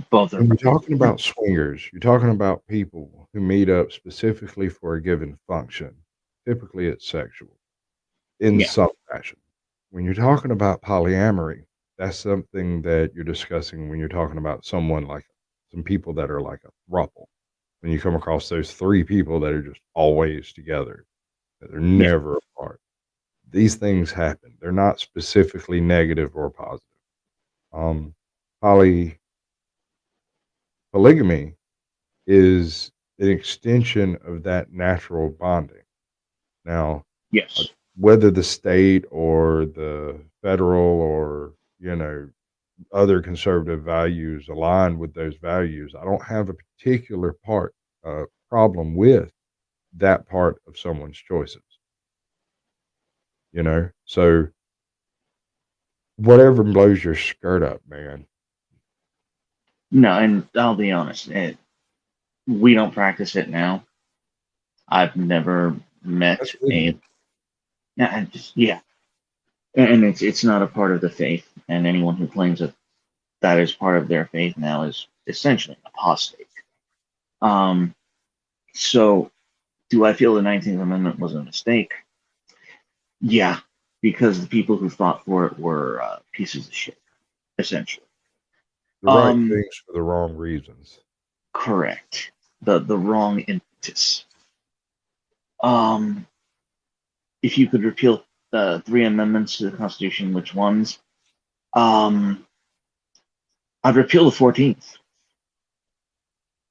Both are. When you're talking about swingers, you're talking about people who meet up specifically for a given function. Typically, it's sexual in some fashion. When you're talking about polyamory, that's something that you're discussing when you're talking about someone like some people that are like a throuple. When you come across those three people that are just always together, that they're never apart. These things happen. They're not specifically negative or positive. Polygamy is an extension of that natural bonding. Now, yes, whether the state or the federal or other conservative values align with those values, I don't have a particular problem with that part of someone's choices. So whatever blows your skirt up, man. No, and I'll be honest, we don't practice it now. I've never met and it's not a part of the faith, and anyone who claims that is part of their faith now is essentially apostate. So do I feel the 19th Amendment was a mistake? Yeah, because the people who fought for it were pieces of shit, essentially. The right things for the wrong reasons. Correct. The wrong impetus. if you could repeal the 3 amendments to the Constitution, which ones? I'd repeal the 14th.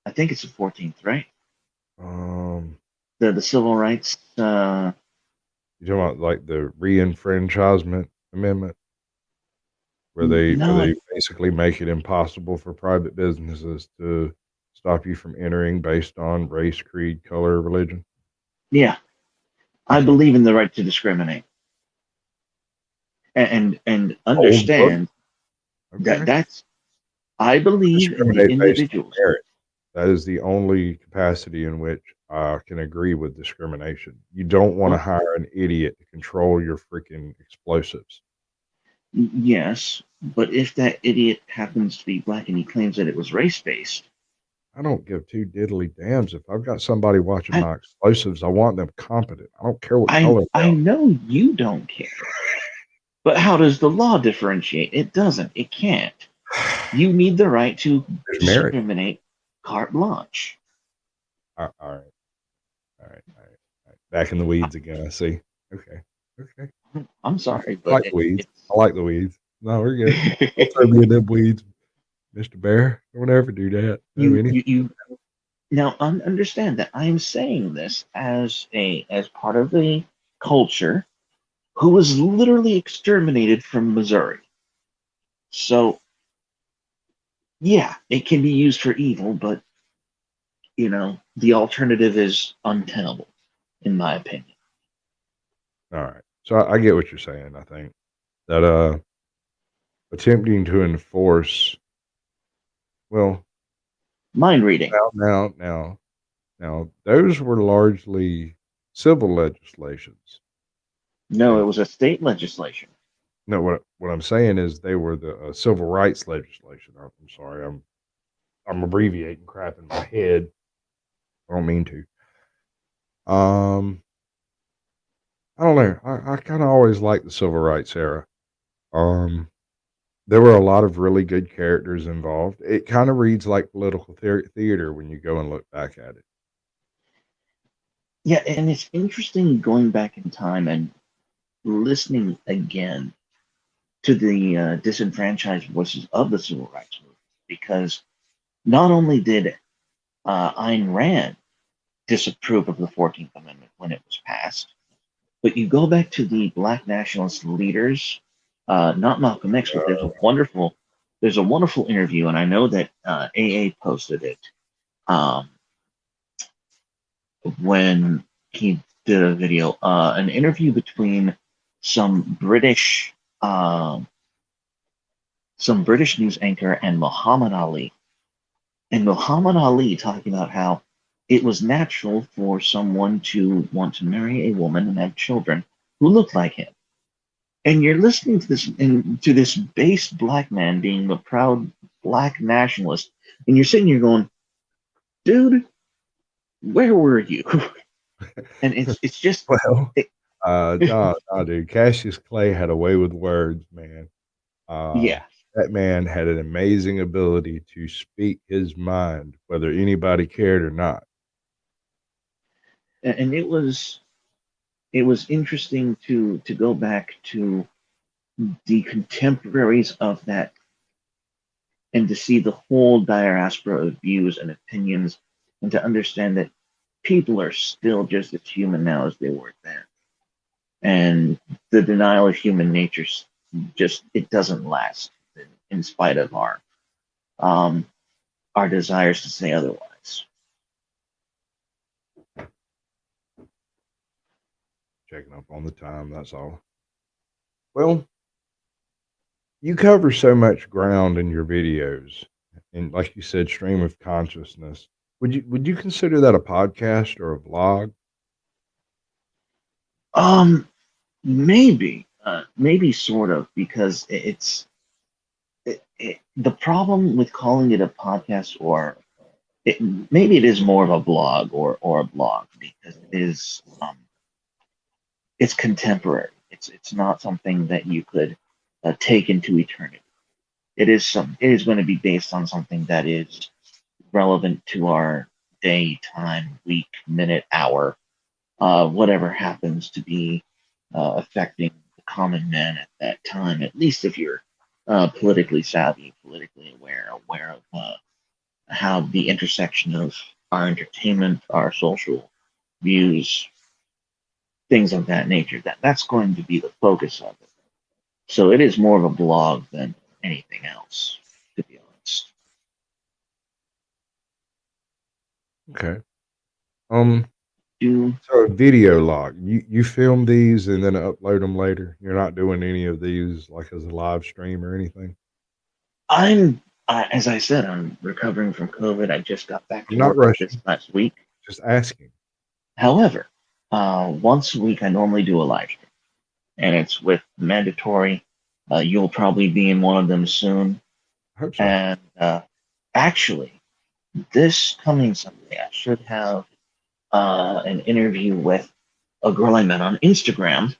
I think it's the 14th, right? The civil rights. You talking about like the re-enfranchisement amendment, where they basically make it impossible for private businesses to stop you from entering based on race, creed, color, religion? Yeah, I believe in the right to discriminate, and Old book. understand Okay. that's. I believe in the Discriminate based on individuals. merit. That is the only capacity in which I can agree with discrimination. You don't want to hire an idiot to control your freaking explosives. Yes, but if that idiot happens to be black and he claims that it was race based, I don't give two diddly dams. If I've got somebody watching my explosives, I want them competent. I don't care what color they I are. know you don't care. But how does the law differentiate? It doesn't. It can't. You need the right to There's merit. discriminate carte blanche. All right. Back in the weeds again, I see. Okay. I'm sorry, I but like the weeds. I like the weeds. No, we're good. Don't throw me in them weeds, Mr. Bear. Don't ever do that. you now understand that I'm saying this as part of the culture who was literally exterminated from Missouri. So yeah, it can be used for evil, but the alternative is untenable, in my opinion. All right. So I get what you're saying. I think that attempting to enforce, well, mind reading. Now, those were largely civil legislations. No, it was a state legislation. No, what I'm saying is they were the civil rights legislation. I'm sorry, I'm abbreviating crap in my head. I don't mean to. I don't know. I kind of always liked the civil rights era. There were a lot of really good characters involved. It kind of reads like political theater when you go and look back at it. Yeah, and it's interesting going back in time and listening again to the disenfranchised voices of the civil rights movement, because not only did Ayn Rand disapprove of the 14th Amendment when it was passed, but you go back to the Black nationalist leaders, not Malcolm X, but there's a wonderful interview, and I know that AA posted it when he did a video, an interview between some British news anchor and Muhammad Ali. And Muhammad Ali talking about how it was natural for someone to want to marry a woman and have children who looked like him. And you're listening to this base black man being a proud black nationalist, and you're sitting here going, dude, where were you? And it's just no, dude. Cassius Clay had a way with words, man. Yeah. That man had an amazing ability to speak his mind, whether anybody cared or not. And it was interesting to go back to the contemporaries of that and to see the whole diaspora of views and opinions, and to understand that people are still just as human now as they were then. And the denial of human nature just, it doesn't last, in spite of our desires to say otherwise. Checking up on the time, that's all. Well, you cover so much ground in your videos, and like you said, stream of consciousness. Would you consider that a podcast or a vlog? Maybe sort of, because the problem with calling it a podcast, or maybe it is more of a blog or a blog, because it is it's contemporary. It's not something that you could take into eternity. It is going to be based on something that is relevant to our day, time, week, minute, hour, whatever happens to be affecting the common man at that time. At least if you're politically savvy, politically aware of how the intersection of our entertainment, our social views, things of that nature. That's going to be the focus of it. So it is more of a blog than anything else, to be honest. Okay. Do So a video log. You film these and then upload them later. You're not doing any of these like as a live stream or anything. as I said, I'm recovering from COVID. I just got back to You're not work this rushing. last week. Just asking. However, once a week I normally do a live stream, and it's with mandatory. You'll probably be in one of them soon. I hope so. And actually, this coming Sunday, I should have an interview with a girl I met on Instagram,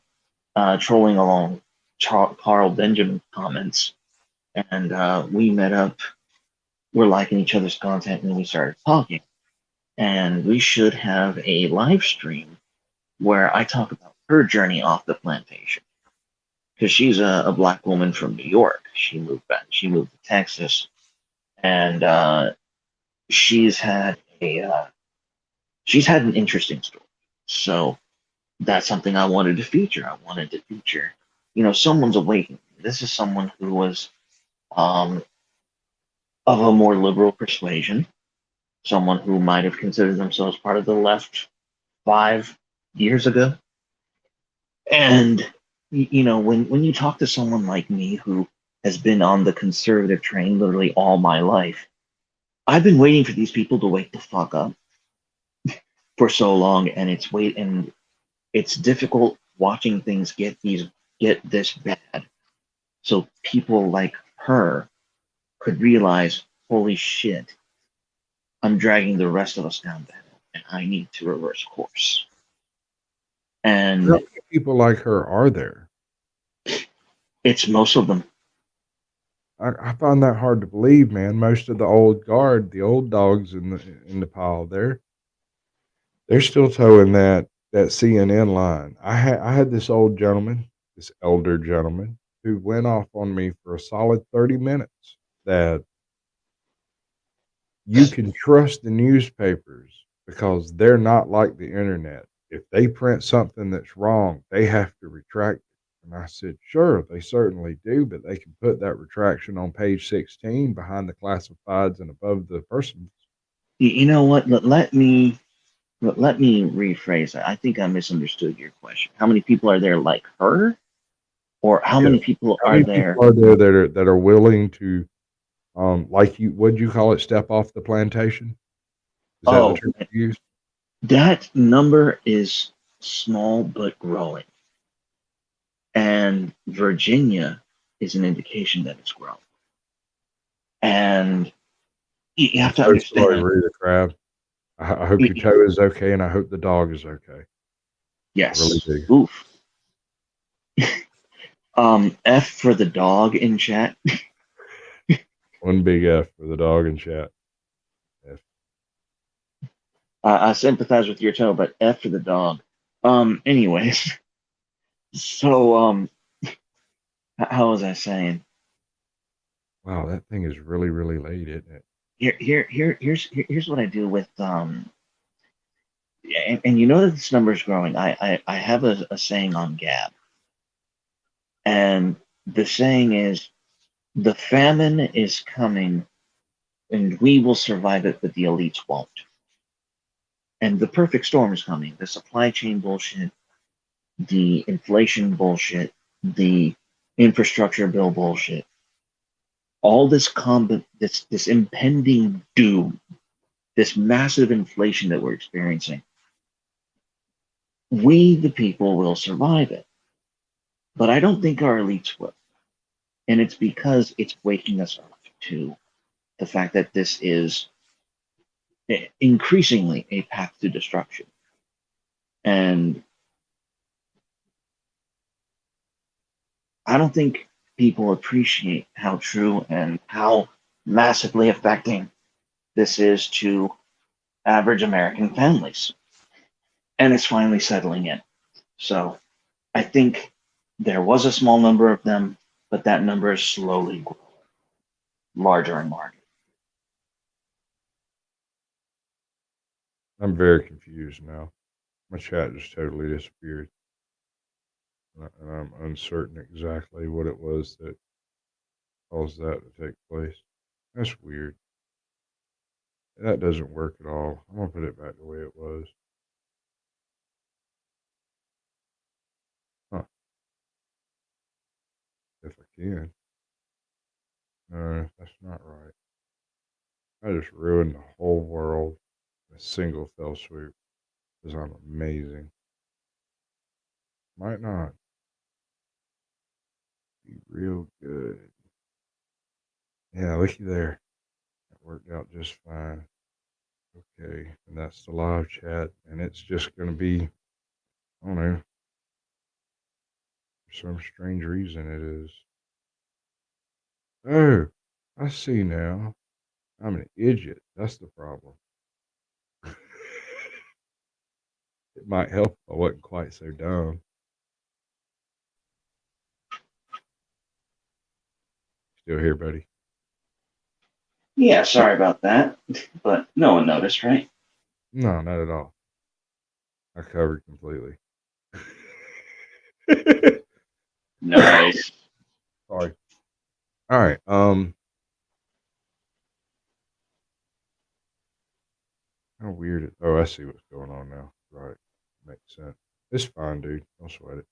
trolling along Carl Benjamin comments, and we met up. We're liking each other's content, and we started talking. And we should have a live stream where I talk about her journey off the plantation, because she's a black woman from New York. She moved back. She moved to Texas, and she's had an interesting story. So that's something I wanted to feature. I wanted to feature, someone's awakening. This is someone who was of a more liberal persuasion, someone who might have considered themselves part of the left 5 years ago. And when you talk to someone like me who has been on the conservative train literally all my life, I've been waiting for these people to wake the fuck up for so long, and it's difficult watching things get this bad. So people like her could realize, holy shit, I'm dragging the rest of us down that hill, and I need to reverse course. And How many people like her are there? it's most of them. I find that hard to believe, man. Most of the old guard, the old dogs in the pile, they're still towing that CNN line. I had this old gentleman, this elder gentleman, who went off on me for a solid 30 minutes that you can trust the newspapers because they're not like the internet. If they print something that's wrong, they have to retract it. And I said, sure, they certainly do, but they can put that retraction on page 16 behind the classifieds and above the persons. You know what? Let me rephrase that. I think I misunderstood your question. How many people are there like her, or how Yeah. many people How are many there? people are there that are willing to, like you, what'd you call it, step off the plantation? Is that the Oh, term you use? that number is small but growing, and Virginia is an indication that it's growing. And you have to So sorry, understand. Rita Crab. I hope your toe is okay, and I hope the dog is okay. Yes. I really do. Oof. F for the dog in chat. One big F for the dog in chat. F. I sympathize with your toe, but F for the dog. Anyways, so how was I saying? Wow, that thing is really, really late, isn't it? Here's what I do with and you know that this number is growing. I have a saying on Gab, and the saying is, the famine is coming, and we will survive it, but the elites won't. And the perfect storm is coming. The supply chain bullshit, the inflation bullshit, the infrastructure bill bullshit, all this this impending doom, this massive inflation that we're experiencing. We, the people, will survive it. But I don't think our elites will. And it's because it's waking us up to the fact that this is increasingly a path to destruction. And I don't think people appreciate how true and how massively affecting this is to average American families. And it's finally settling in. So I think there was a small number of them, but that number is slowly growing larger and larger. I'm very confused now. My chat just totally disappeared. And I'm uncertain exactly what it was that caused that to take place. That's weird. That doesn't work at all. I'm going to put it back the way it was. Huh. If I can. No, that's not right. I just ruined the whole world in a single fell swoop because I'm amazing. Might not be real good. Yeah, looky there. That worked out just fine. Okay, and that's the live chat, and it's just going to be, I don't know, for some strange reason it is. Oh, I see now. I'm an idiot. That's the problem. It might help if I wasn't quite so dumb. Still here, buddy? Yeah, sorry about that, but no one noticed, right? No, not at all. I covered completely. Nice. Sorry. All right. How weird it. Oh, I see what's going on now. Right. Makes sense. It's fine, dude. Don't sweat it.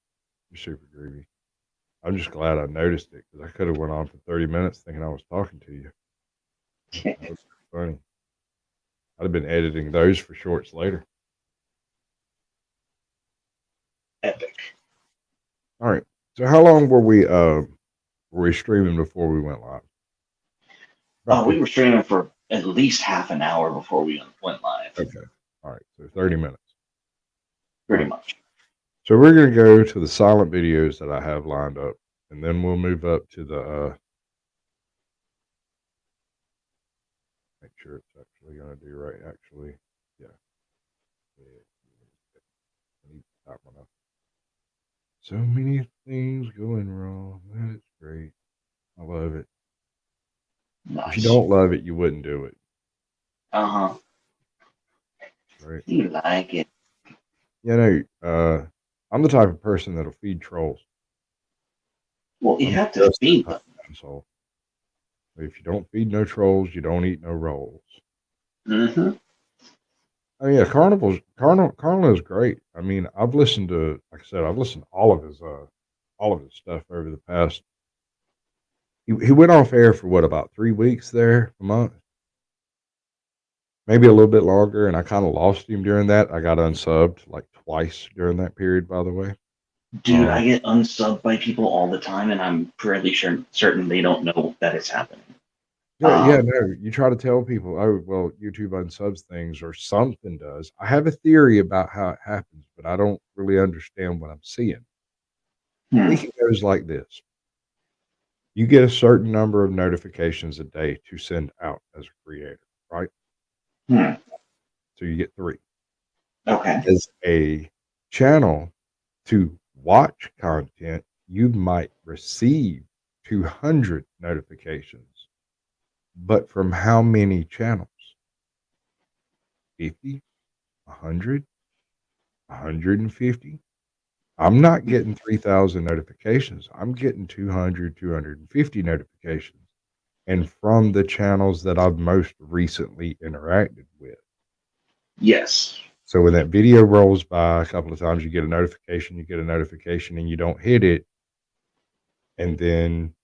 You're super groovy. I'm just glad I noticed it because I could have went on for 30 minutes thinking I was talking to you. That was funny. I'd have been editing those for shorts later. Epic. All right. So how long were we streaming before we went live? We were streaming for at least half an hour before we went live. Okay. All right. So 30 minutes. Pretty much. So we're going to go to the silent videos that I have lined up, and then we'll move up to the make sure it's actually going to do right. Actually, yeah. I need that one up. So many things going wrong. That is great. I love it. Nice. If you don't love it, you wouldn't do it. Uh-huh. Right. You like it. You know, I'm the type of person that'll feed trolls. Well, you have to feed them. So if you don't feed no trolls, you don't eat no rolls. Mm-hmm. Oh yeah, Carnal is great. I mean, I've listened to, like I said, I've listened to all of his stuff over the past. He went off air for what, about 3 weeks there, a month, maybe a little bit longer, and I kind of lost him during that. I got unsubbed like twice during that period, by the way. Dude, I get unsubbed by people all the time, and I'm fairly certain they don't know that it's happening. Yeah, no, you try to tell people, oh, well, YouTube unsubs things or something does. I have a theory about how it happens, but I don't really understand what I'm seeing. I think it goes like this. You get a certain number of notifications a day to send out as a creator, right? So you get 3. Okay. As a channel to watch content, you might receive 200 notifications. But from how many channels? 50, 100, 150? I'm not getting 3,000 notifications. I'm getting 200, 250 notifications. And from the channels that I've most recently interacted with. Yes. So when that video rolls by a couple of times, you get a notification, and you don't hit it. And then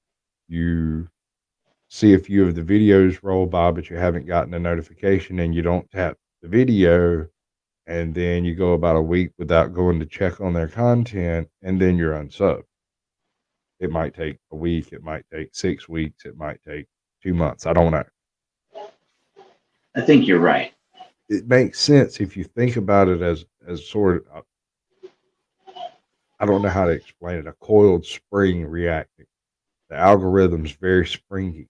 you see a few of the videos roll by, but you haven't gotten a notification, and you don't tap the video. And then you go about a week without going to check on their content, and then you're unsubbed. It might take a week. It might take 6 weeks. It might take 2 months. I don't know. I think you're right. It makes sense if you think about it as sort of, I don't know how to explain it, a coiled spring reacting. The algorithm's very springy.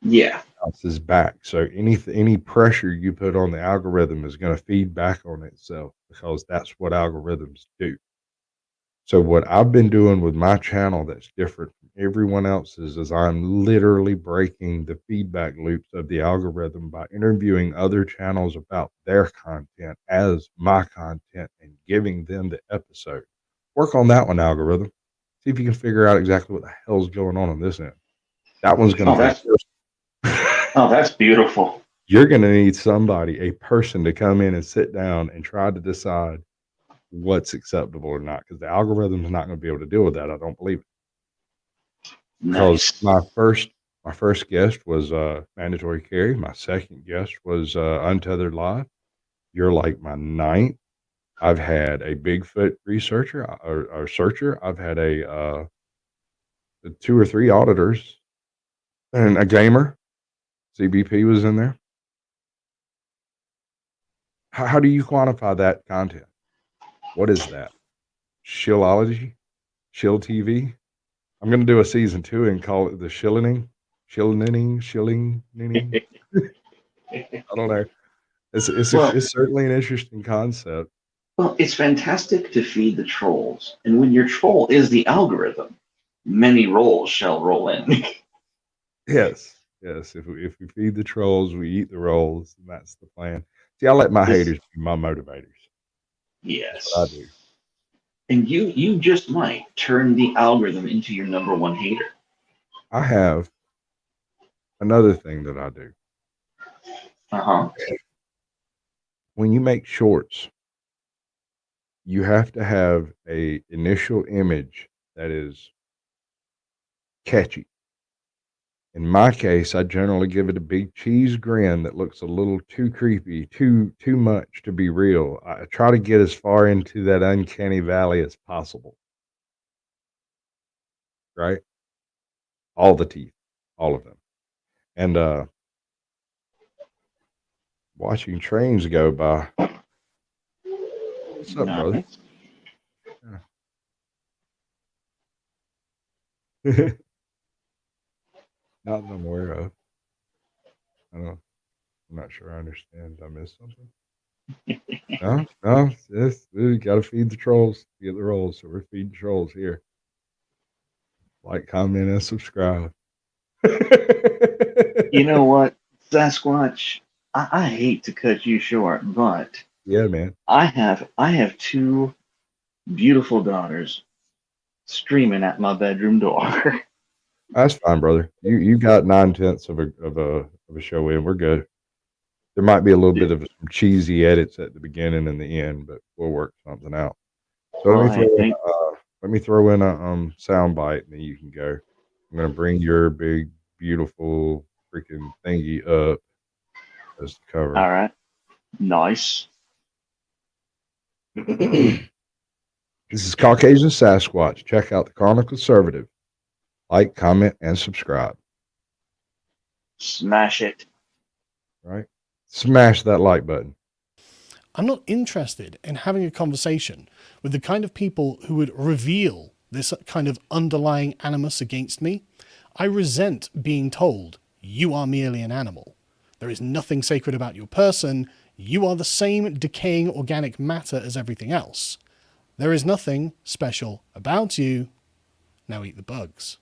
Yeah. Bounces back. So any pressure you put on the algorithm is going to feed back on itself because that's what algorithms do. So what I've been doing with my channel that's different from everyone else's is I'm literally breaking the feedback loops of the algorithm by interviewing other channels about their content as my content and giving them the episode. Work on that one, algorithm. See if you can figure out exactly what the hell's going on this end. That one's going to take. That's beautiful. You're going to need somebody, a person, to come in and sit down and try to decide what's acceptable or not, because the algorithm is not going to be able to deal with that. I don't believe it. Because my first guest was Mandatory Carry. My second guest was Untethered Live. You're like my ninth. I've had a Bigfoot researcher or searcher. I've had a 2 or 3 auditors and a gamer. CBP was in there. How do you quantify that content? What is that? Shillology? Shill TV? I'm going to do a season 2 and call it the Shilling. I don't know. It's certainly an interesting concept. Well, it's fantastic to feed the trolls. And when your troll is the algorithm, many rolls shall roll in. Yes. If we feed the trolls, we eat the rolls. And that's the plan. See, I let my haters be my motivators. Yes. That's what I do. And you just might turn the algorithm into your number one hater. I have another thing that I do. Uh-huh. When you make shorts, you have to have a initial image that is catchy. In my case, I generally give it a big cheese grin that looks a little too creepy, too much to be real. I try to get as far into that uncanny valley as possible. Right? All the teeth, all of them. And watching trains go by. What's up, brother? Yeah. Not that I'm aware of. I'm not sure I understand. Did I miss something? No. We got to feed the trolls to get the rolls. So we're feeding trolls here. Like, comment, and subscribe. You know what, Sasquatch? I hate to cut you short, but yeah, man. I have 2 beautiful daughters screaming at my bedroom door. That's fine, brother. You got 9/10 of a show in. We're good. There might be a little bit of some cheesy edits at the beginning and the end, but we'll work something out. So let me throw in a sound bite, and then you can go. I'm gonna bring your big, beautiful freaking thingy up as the cover. All right. Nice. This is Caucasian Sasquatch. Check out the Carnal Conservative. Like, comment, and subscribe. Smash it. Right? Smash that like button. I'm not interested in having a conversation with the kind of people who would reveal this kind of underlying animus against me. I resent being told, you are merely an animal. There is nothing sacred about your person. You are the same decaying organic matter as everything else. There is nothing special about you. Now eat the bugs.